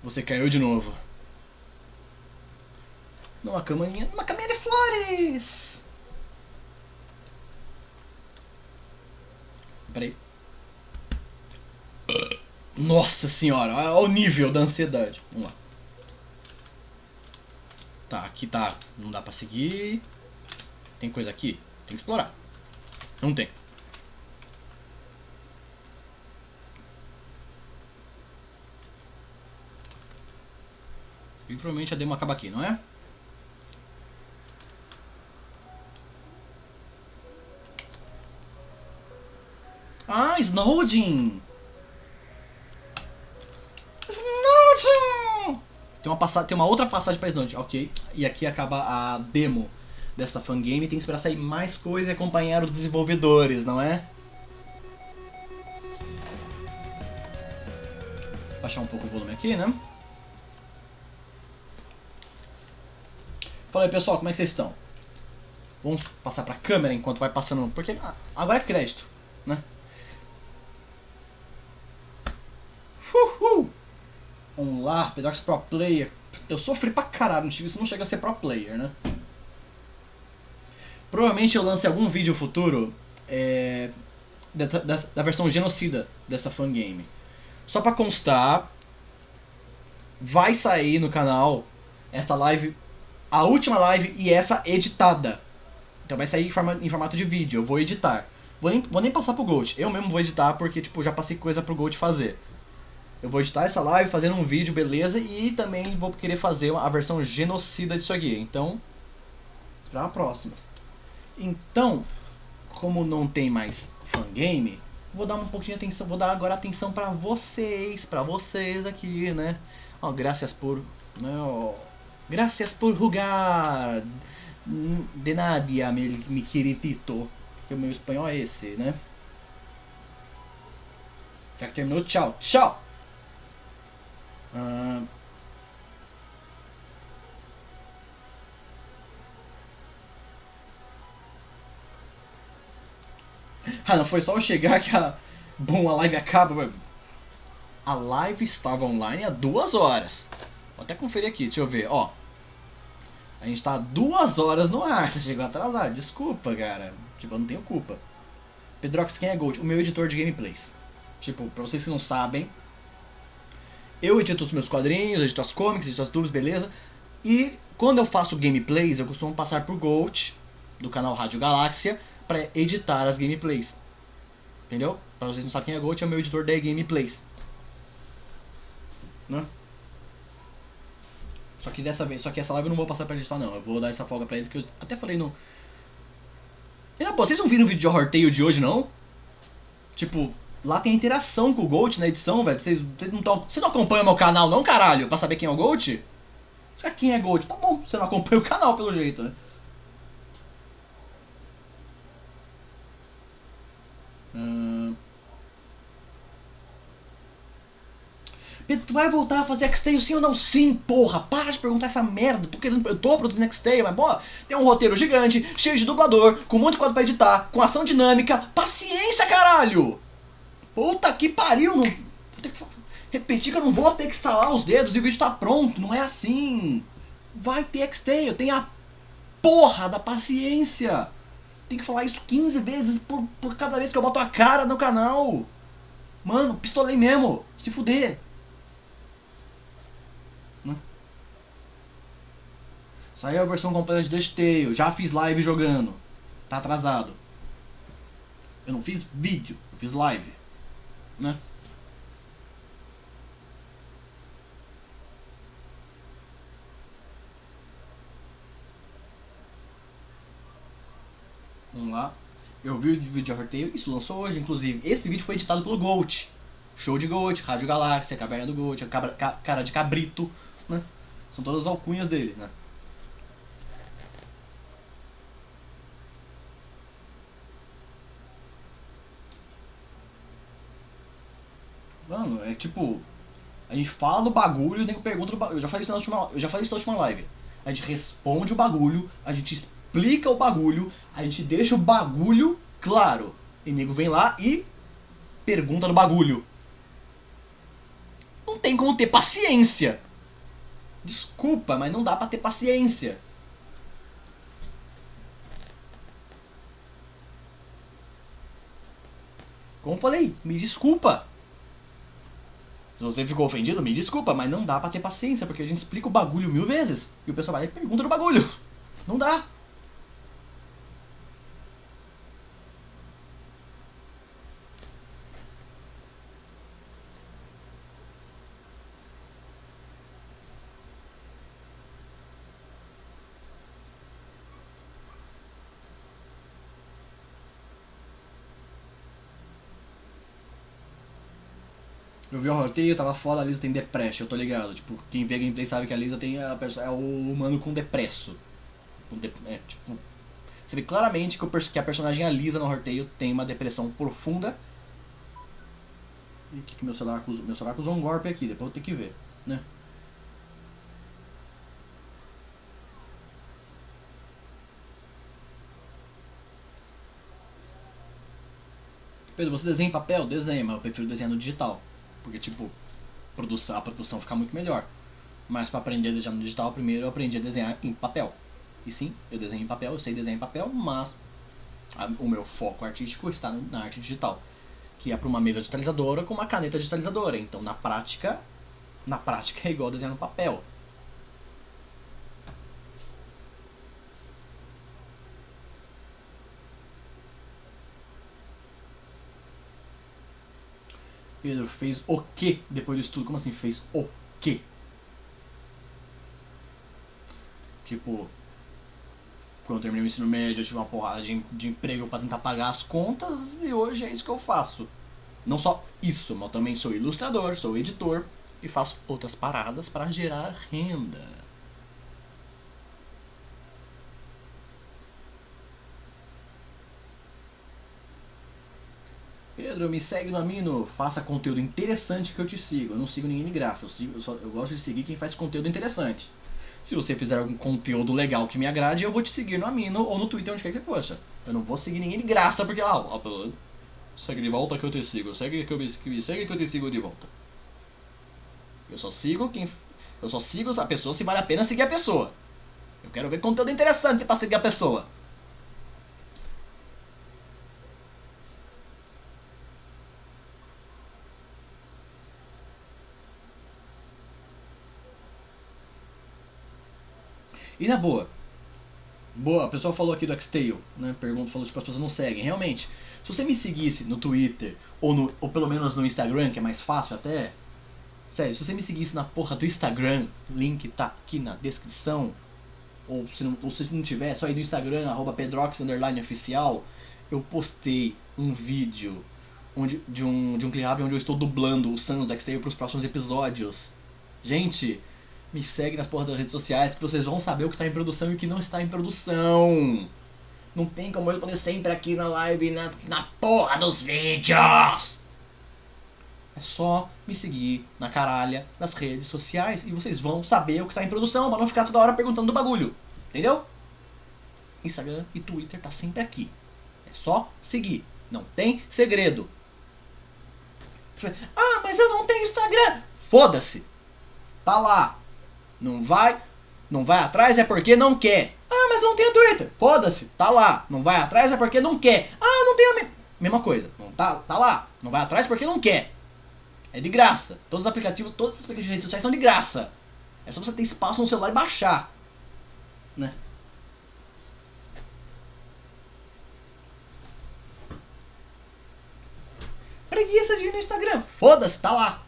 Você caiu de novo. Numa caminha de flores! Peraí. Nossa senhora, olha o nível da ansiedade. Vamos lá. Tá, aqui tá. Não dá pra seguir. Tem coisa aqui? Tem que explorar. Não tem. E provavelmente a demo acaba aqui, não é? Ah, Snowdin! Snowdin! Tem uma outra passagem pra Snowdin, ok. E aqui acaba a demo dessa fangame. Tem que esperar sair mais coisa e acompanhar os desenvolvedores, não é? Baixar um pouco o volume aqui, né? Fala aí, pessoal, como é que vocês estão? Vamos passar pra câmera enquanto vai passando, porque agora é crédito, né? Vamos lá, Pedrox Pro Player. Eu sofri pra caralho, isso não chega a ser Pro Player, né? Provavelmente eu lance algum vídeo futuro da versão genocida dessa fangame. Só pra constar, vai sair no canal esta live, a última live e essa editada. Então vai sair em formato de vídeo, eu vou editar. Vou nem passar pro Gold, eu mesmo vou editar porque tipo, já passei coisa pro Gold fazer. Eu vou editar essa live, fazendo um vídeo, beleza, e também vou querer fazer a versão genocida disso aqui. Então, esperar próximas. Então, como não tem mais fangame, vou dar um pouquinho de atenção, vou dar agora atenção pra vocês aqui, né? Ó, graças por, né, ó, graças por jogar. De nada, mi queridito. Porque o meu espanhol é esse, né? Já que terminou, tchau, tchau! Ah, não, foi só eu chegar que bom, a live acaba. A live estava online há 2 horas. Vou até conferir aqui, deixa eu ver, ó. A gente tá há 2 horas no ar, você chegou atrasado, desculpa, cara. Tipo, eu não tenho culpa. Pedrox, quem é Gold? O meu editor de gameplays. Tipo, pra vocês que não sabem, eu edito os meus quadrinhos, edito as comics, edito as dubs, beleza? E quando eu faço gameplays, eu costumo passar por Gold, do canal Rádio Galáxia, pra editar as gameplays. Entendeu? Pra vocês que não sabem quem é Gold, é o meu editor de gameplays. Né? Só que essa live eu não vou passar pra editar não. Eu vou dar essa folga pra ele, que eu até falei no... E, pô, vocês não viram o vídeo de Horror Tale de hoje, não? Tipo, lá tem interação com o Gold na edição, velho. Vocês não acompanham meu canal não, caralho? Pra saber quem é o Gold? Sabe quem é Gold? Tá bom, você não acompanha o canal pelo jeito, né? Pedro, tu vai voltar a fazer X-Tale sim ou não? Sim, porra, para de perguntar essa merda. Eu tô produzindo X-Tale, mas, pô, tem um roteiro gigante, cheio de dublador, com um monte de quadro pra editar, com ação dinâmica. Paciência, caralho! Puta que pariu, não... Vou ter que repetir que eu não vou ter que instalar os dedos e o vídeo tá pronto, não é assim. Vai ter X-Tale, tem a porra da paciência. Tem que falar isso 15 vezes por cada vez que eu boto a cara no canal. Mano, pistolei mesmo, se fuder. Saiu a versão completa de Dustale, já fiz live jogando. Tá atrasado. Eu não fiz vídeo, eu fiz live. Né? Vamos lá. Eu vi o vídeo de Horror Tale, isso lançou hoje, inclusive. Esse vídeo foi editado pelo Gold. Show de Gold, Rádio Galáxia, Caverna do Gold, cara de cabrito, né? São todas as alcunhas dele, né? Mano, é tipo... A gente fala do bagulho e o nego pergunta do bagulho. Eu já falei isso na última live. A gente responde o bagulho, a gente explica o bagulho, a gente deixa o bagulho claro. E o nego vem lá e pergunta do bagulho. Não tem como ter paciência. Desculpa, mas não dá pra ter paciência. Como eu falei, me desculpa. Se você ficou ofendido, me desculpa, mas não dá pra ter paciência, porque a gente explica o bagulho 1000 vezes. E o pessoal vai e pergunta do bagulho. Não dá. Eu vi o roteiro, tava foda, a Lisa tem depresso, eu tô ligado. Tipo, quem vê a gameplay sabe que a Lisa tem é o humano com depresso. Tipo, você vê claramente que a personagem Lisa no Horteio tem uma depressão profunda. E que meu celular acusou um golpe aqui, depois eu vou ter que ver, né? Pedro, você desenha em papel? Desenha, mas eu prefiro desenhar no digital. Porque, tipo, a produção fica muito melhor. Mas pra aprender a desenhar no digital, primeiro eu aprendi a desenhar em papel. E sim, eu desenho em papel, eu sei desenhar em papel, mas o meu foco artístico está na arte digital. Que é pra uma mesa digitalizadora com uma caneta digitalizadora. Então, na prática é igual desenhar no papel. Pedro, fez o quê depois do estudo? Como assim fez o quê? Tipo, quando eu terminei o ensino médio, eu tive uma porrada de emprego pra tentar pagar as contas e hoje é isso que eu faço. Não só isso, mas também sou ilustrador, sou editor e faço outras paradas para gerar renda. Pedro, me segue no Amino, faça conteúdo interessante que eu te sigo. Eu não sigo ninguém de graça, eu gosto de seguir quem faz conteúdo interessante. Se você fizer algum conteúdo legal que me agrade, eu vou te seguir no Amino ou no Twitter, onde quer que fosse. Eu não vou seguir ninguém de graça, porque segue de volta que eu te sigo, segue que eu te sigo de volta. Eu só sigo a pessoa se vale a pena seguir a pessoa. Eu quero ver conteúdo interessante pra seguir a pessoa. E na boa, a pessoa falou aqui do Xtale, né? Falou tipo, as pessoas não seguem. Realmente, se você me seguisse no Twitter, ou pelo menos no Instagram, que é mais fácil até. Sério, se você me seguisse na porra do Instagram, link tá aqui na descrição. Ou se não tiver, é só ir no Instagram, @pedrox_oficial. Eu postei um vídeo de um CliHub onde eu estou dublando o Sans do Xtale pros próximos episódios. Gente, me segue nas porras das redes sociais que vocês vão saber o que está em produção e o que não está em produção. Não tem como eu responder sempre aqui na live, na porra dos vídeos. É só me seguir na caralha das redes sociais e vocês vão saber o que está em produção, pra não ficar toda hora perguntando do bagulho. Entendeu? Instagram e Twitter tá sempre aqui. É só seguir. Não tem segredo. Ah, mas eu não tenho Instagram. Foda-se. Tá lá. Não vai atrás é porque não quer. Ah, mas não tem Twitter. Foda-se, tá lá. Não vai atrás é porque não quer. Ah, não tem mesma coisa. Não tá lá. Não vai atrás porque não quer. É de graça. Todos os aplicativos de redes sociais são de graça. É só você ter espaço no celular e baixar. Né? Preguiça de ir no Instagram. Foda-se, tá lá.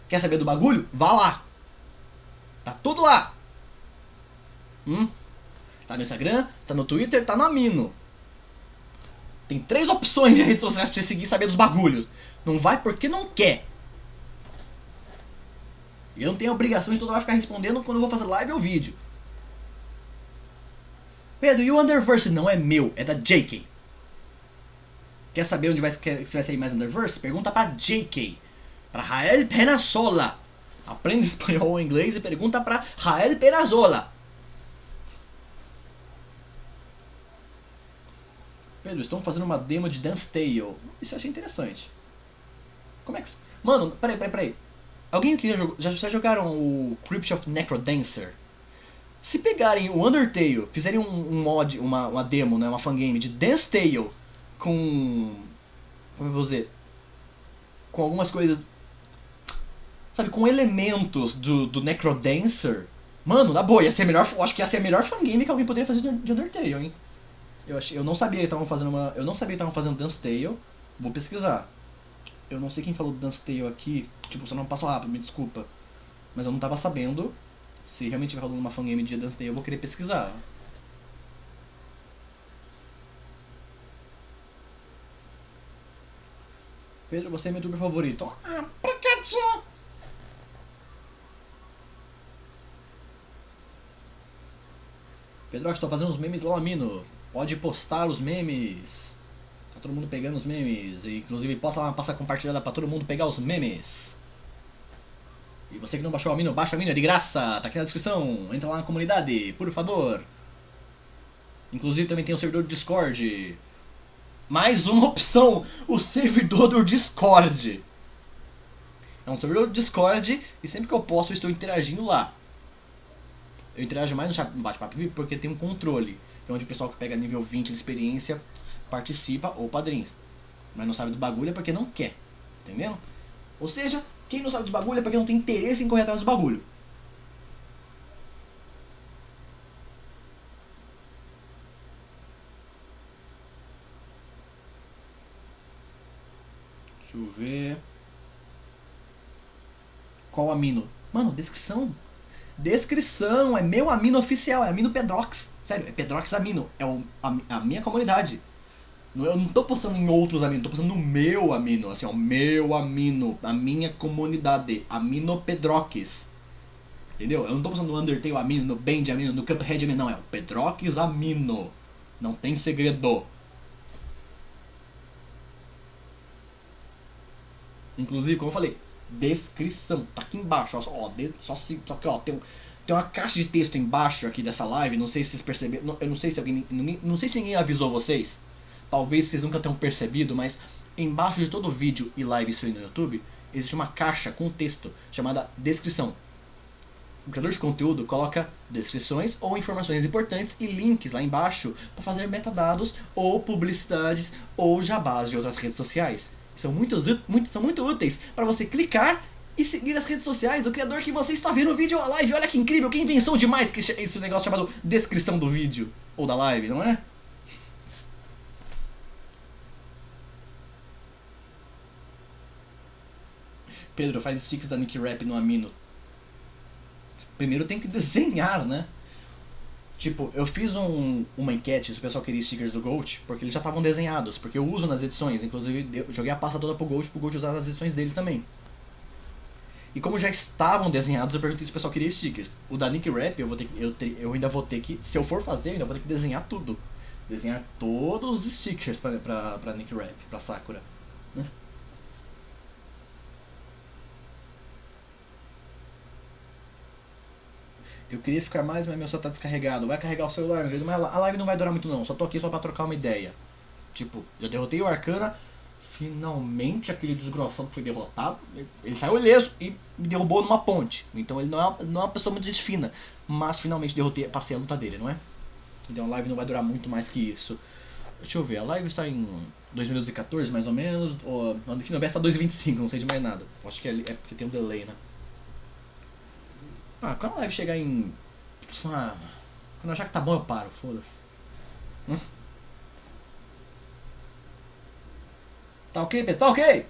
Quer saber do bagulho? Vá lá. Tá tudo lá. Tá no Instagram, tá no Twitter, tá no Amino. Tem 3 opções de redes sociais pra você seguir e saber dos bagulhos. Não vai porque não quer. E eu não tenho a obrigação de toda hora ficar respondendo quando eu vou fazer live ou vídeo. Pedro, e o Underverse não é meu, é da JK. Quer saber onde vai sair mais Underverse? Pergunta pra JK. Pra Rael Penasola. Aprende espanhol ou inglês e pergunta pra Rael Penasola. Pedro, estão fazendo uma demo de Dance Tale. Isso eu achei interessante. Como é que... Mano, peraí. Alguém aqui já jogaram o Crypt of Necrodancer? Se pegarem o Undertale, fizerem um mod, uma demo, né, uma fangame de Dance Tale com... Como eu vou dizer? Com algumas coisas... Sabe, com elementos do Necrodancer. Mano, na boa, ia ser a melhor, acho que ia ser a melhor fangame que alguém poderia fazer de Undertale, hein? Eu não sabia que estavam fazendo Dance Tale. Vou pesquisar. Eu não sei quem falou do Dance Tale aqui. Tipo, só não passo rápido, me desculpa. Mas eu não tava sabendo. Se realmente tiver rolando uma fangame de Dance Tale, eu vou querer pesquisar. Pedro, você é meu youtuber favorito. Ah, pra quietinho! Pedro, estou fazendo uns memes lá no Amino. Pode postar os memes. Tá todo mundo pegando os memes. E, inclusive, posta lá uma pasta compartilhada pra todo mundo pegar os memes. E você que não baixou o Amino, baixa o Amino, é de graça. Tá aqui na descrição. Entra lá na comunidade, por favor. Inclusive também tem o servidor do Discord. Mais uma opção, o servidor do Discord. É um servidor do Discord e sempre que eu posso eu estou interagindo lá. Eu interajo mais no bate-papo porque tem um controle, que é onde o pessoal que pega nível 20 de experiência participa ou padrinhos. Mas não sabe do bagulho é porque não quer, entendendo? Ou seja, quem não sabe do bagulho é porque não tem interesse em correr atrás do bagulho. Deixa eu ver. Qual amino? Mano, descrição. Descrição, é meu amino oficial, é Amino Pedrox. Sério, é Pedrox Amino. É a minha comunidade. Eu não tô postando em outros aminos, tô postando no meu amino. Assim, ó, meu amino, a minha comunidade. Amino Pedrox. Entendeu? Eu não tô postando no Undertale Amino, no Band Amino, no Cuphead Amino, não. É o Pedrox Amino. Não tem segredo. Inclusive, como eu falei, descrição, tá aqui embaixo, ó, só que ó, tem uma caixa de texto embaixo aqui dessa live, não sei se vocês perceberam, eu não sei se não sei se ninguém avisou vocês, talvez vocês nunca tenham percebido, mas embaixo de todo vídeo e live stream no YouTube, existe uma caixa com texto chamada descrição. O criador de conteúdo coloca descrições ou informações importantes e links lá embaixo para fazer metadados ou publicidades ou jabás de outras redes sociais. São muito úteis para você clicar e seguir as redes sociais do criador que você está vendo o vídeo ou a live. Olha que incrível, que invenção demais que esse negócio chamado descrição do vídeo ou da live, não é? Pedro, faz sticks da Nick Rap no Amino. Primeiro tem que desenhar, né? Tipo, eu fiz uma enquete se o pessoal queria stickers do Gold, porque eles já estavam desenhados, porque eu uso nas edições, inclusive eu joguei a pasta toda pro Gold usar nas edições dele também. E como já estavam desenhados, eu perguntei se o pessoal queria stickers. O da Nick Rap, eu ainda vou ter que, se eu for fazer, eu ainda vou ter que desenhar tudo. Desenhar todos os stickers pra Nick Rap, pra Sakura. Né? Eu queria ficar mais, mas meu celular tá descarregado. Vai carregar o celular, meu querido, mas a live não vai durar muito não. Só tô aqui só pra trocar uma ideia. Tipo, eu derrotei o Arcana. Finalmente aquele desgraçado foi derrotado. Ele saiu ileso e me derrubou numa ponte. Então ele não é uma pessoa muito gente fina. Mas finalmente passei a luta dele, não é? Então a live não vai durar muito mais que isso. Deixa eu ver, a live está em 2 minutos e 14 mais ou menos. Ou, aqui no BS está 2:25, não sei de mais nada. Acho que é porque tem um delay, né? Ah, quando a live chegar em... quando eu achar que tá bom eu paro, foda-se. Tá ok, Pedro? Tá ok!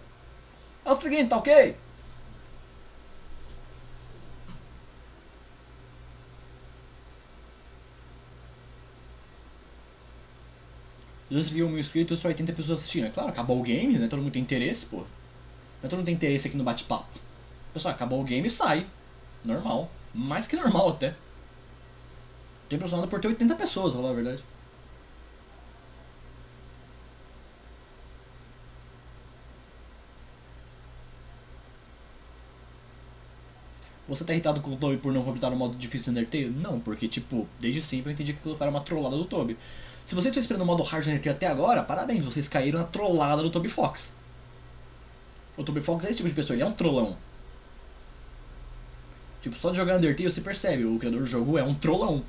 É o seguinte, tá ok? Deus viu 1000 inscritos e só 80 pessoas assistindo. É claro, acabou o game, né? Todo mundo tem interesse, pô. Mas todo mundo tem interesse aqui no bate-papo. Pessoal, acabou o game e sai. Normal. Mais que normal até. Tô impressionado por ter 80 pessoas, pra falar a verdade. Você tá irritado com o Toby por não completar o modo difícil do Undertale? Não, porque, tipo, desde sempre eu entendi que aquilo era uma trollada do Toby. Se vocês estão esperando o modo hard do Undertale até agora, parabéns, vocês caíram na trollada do Toby Fox. O Toby Fox é esse tipo de pessoa, ele é um trollão. Tipo, só de jogar Undertale você percebe, o criador do jogo é um trollão.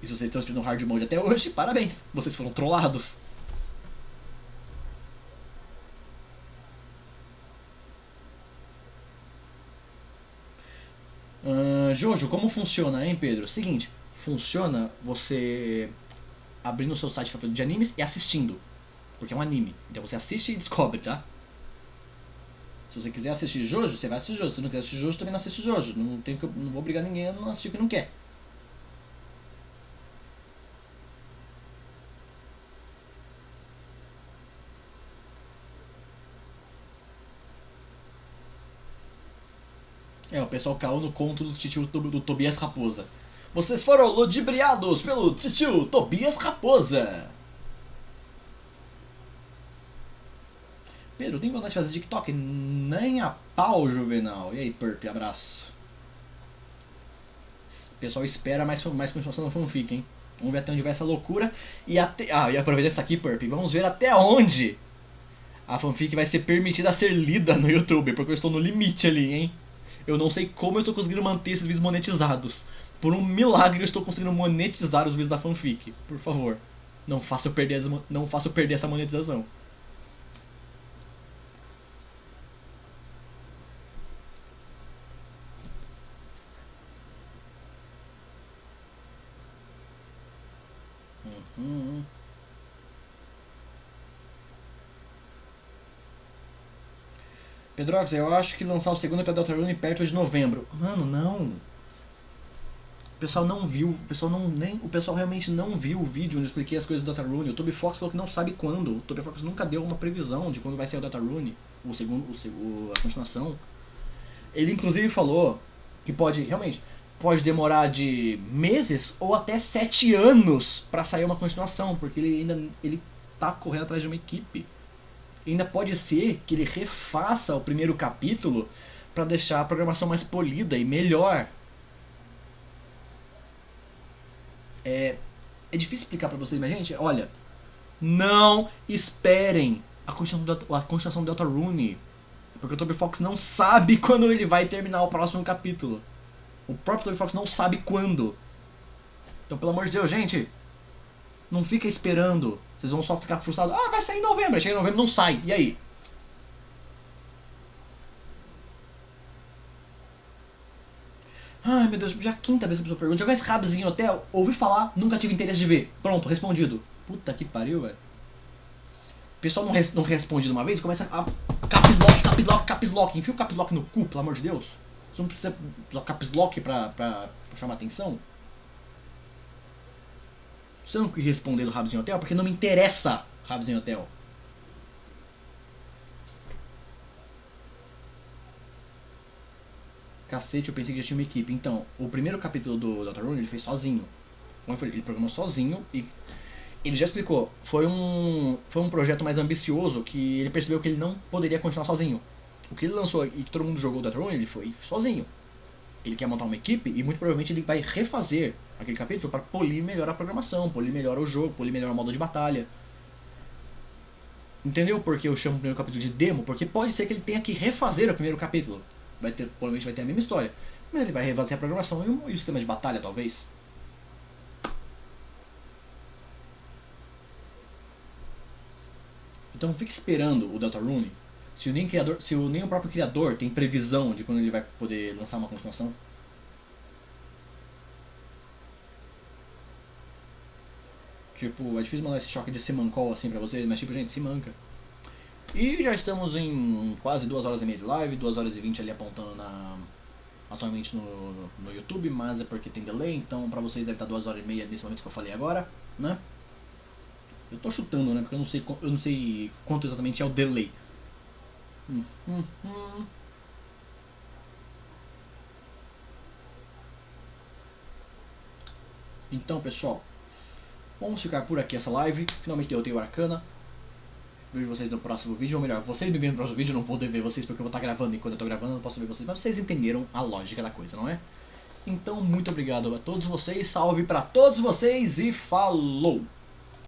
E se vocês estão esperando o hard mode até hoje, parabéns, vocês foram trollados. Jojo, como funciona, hein, Pedro? Seguinte, funciona você abrindo o seu site favorito de animes e assistindo. Porque é um anime. Então você assiste e descobre, tá? Se você quiser assistir Jojo, você vai assistir Jojo. Se não quiser assistir Jojo, também não assiste Jojo. Não vou obrigar ninguém a não assistir o que não quer. O pessoal caiu no conto do titio do Tobias Raposa. Vocês foram ludibriados pelo titio Tobias Raposa. Pedro, tem vontade de fazer TikTok? Nem a pau, Juvenal. E aí, Perp, abraço. O pessoal espera mais continuação da fanfic, hein? Vamos ver até onde vai essa loucura. E aproveitando isso aqui, Perp, vamos ver até onde a fanfic vai ser permitida a ser lida no YouTube, porque eu estou no limite ali, hein? Eu não sei como eu estou conseguindo manter esses vídeos monetizados. Por um milagre eu estou conseguindo monetizar os vídeos da fanfic. Por favor, não faça eu perder essa monetização. Pedrox, eu acho que lançar o segundo pra Deltarune perto de novembro. Mano, não. O pessoal não viu, o pessoal realmente não viu o vídeo onde eu expliquei as coisas do Deltarune. O Toby Fox falou que não sabe quando. O Toby Fox nunca deu uma previsão de quando vai sair o Deltarune, a continuação. Ele inclusive falou que pode demorar de meses ou até 7 anos pra sair uma continuação, porque ele tá correndo atrás de uma equipe. Ainda pode ser que ele refaça o primeiro capítulo para deixar a programação mais polida e melhor. É difícil explicar para vocês, mas gente, olha, não esperem a continuação do Deltarune, porque o Toby Fox não sabe quando ele vai terminar o próximo capítulo. O próprio Toby Fox não sabe quando. Então, pelo amor de Deus, gente, não fica esperando. Vocês vão só ficar frustrados. Ah, vai sair em novembro. Aí chega em novembro, não sai. E aí? Ai meu Deus, já é a quinta vez que a pessoa pergunta. Já conhece Rabzinho Hotel? Ouvi falar, nunca tive interesse de ver. Pronto, respondido. Puta que pariu, velho. O pessoal não responde de uma vez, começa a caps lock, caps lock, caps lock. Enfia o caps lock no cu, pelo amor de Deus. Você não precisa usar caps lock pra chamar atenção. Você não quis responder do Rabzinho Hotel porque não me interessa Rabzinho Hotel. Cacete, eu pensei que já tinha uma equipe. Então, o primeiro capítulo do Deltarune ele fez sozinho. Ele programou sozinho e ele já explicou. Foi um projeto mais ambicioso que ele percebeu que ele não poderia continuar sozinho. O que ele lançou e que todo mundo jogou o Deltarune, ele foi sozinho. Ele quer montar uma equipe e muito provavelmente ele vai refazer aquele capítulo para polir melhor a programação, polir melhor o jogo, polir melhor o modo de batalha. Entendeu por que eu chamo o primeiro capítulo de demo? Porque pode ser que ele tenha que refazer o primeiro capítulo. Provavelmente vai ter a mesma história. Mas ele vai refazer a programação e o sistema de batalha, talvez. Então fique esperando o Deltarune. Se nem o próprio criador tem previsão de quando ele vai poder lançar uma continuação. Tipo, é difícil mandar esse choque de semancol assim pra vocês, mas tipo, gente, se manca. E já estamos em quase 2 horas e meia de live, 2 horas e 20 ali apontando atualmente no YouTube, mas é porque tem delay, então pra vocês deve estar 2 horas e meia nesse momento que eu falei agora, né? Eu tô chutando, né? Porque eu não sei quanto exatamente é o delay. Então, pessoal, vamos ficar por aqui essa live. Finalmente derrotei o Arcana. Vejo vocês no próximo vídeo, ou melhor, vocês me veem no próximo vídeo, eu não vou ver vocês porque eu vou estar gravando e quando eu tô gravando eu não posso ver vocês, mas vocês entenderam a lógica da coisa, não é? Então, muito obrigado a todos vocês, salve pra todos vocês e falou!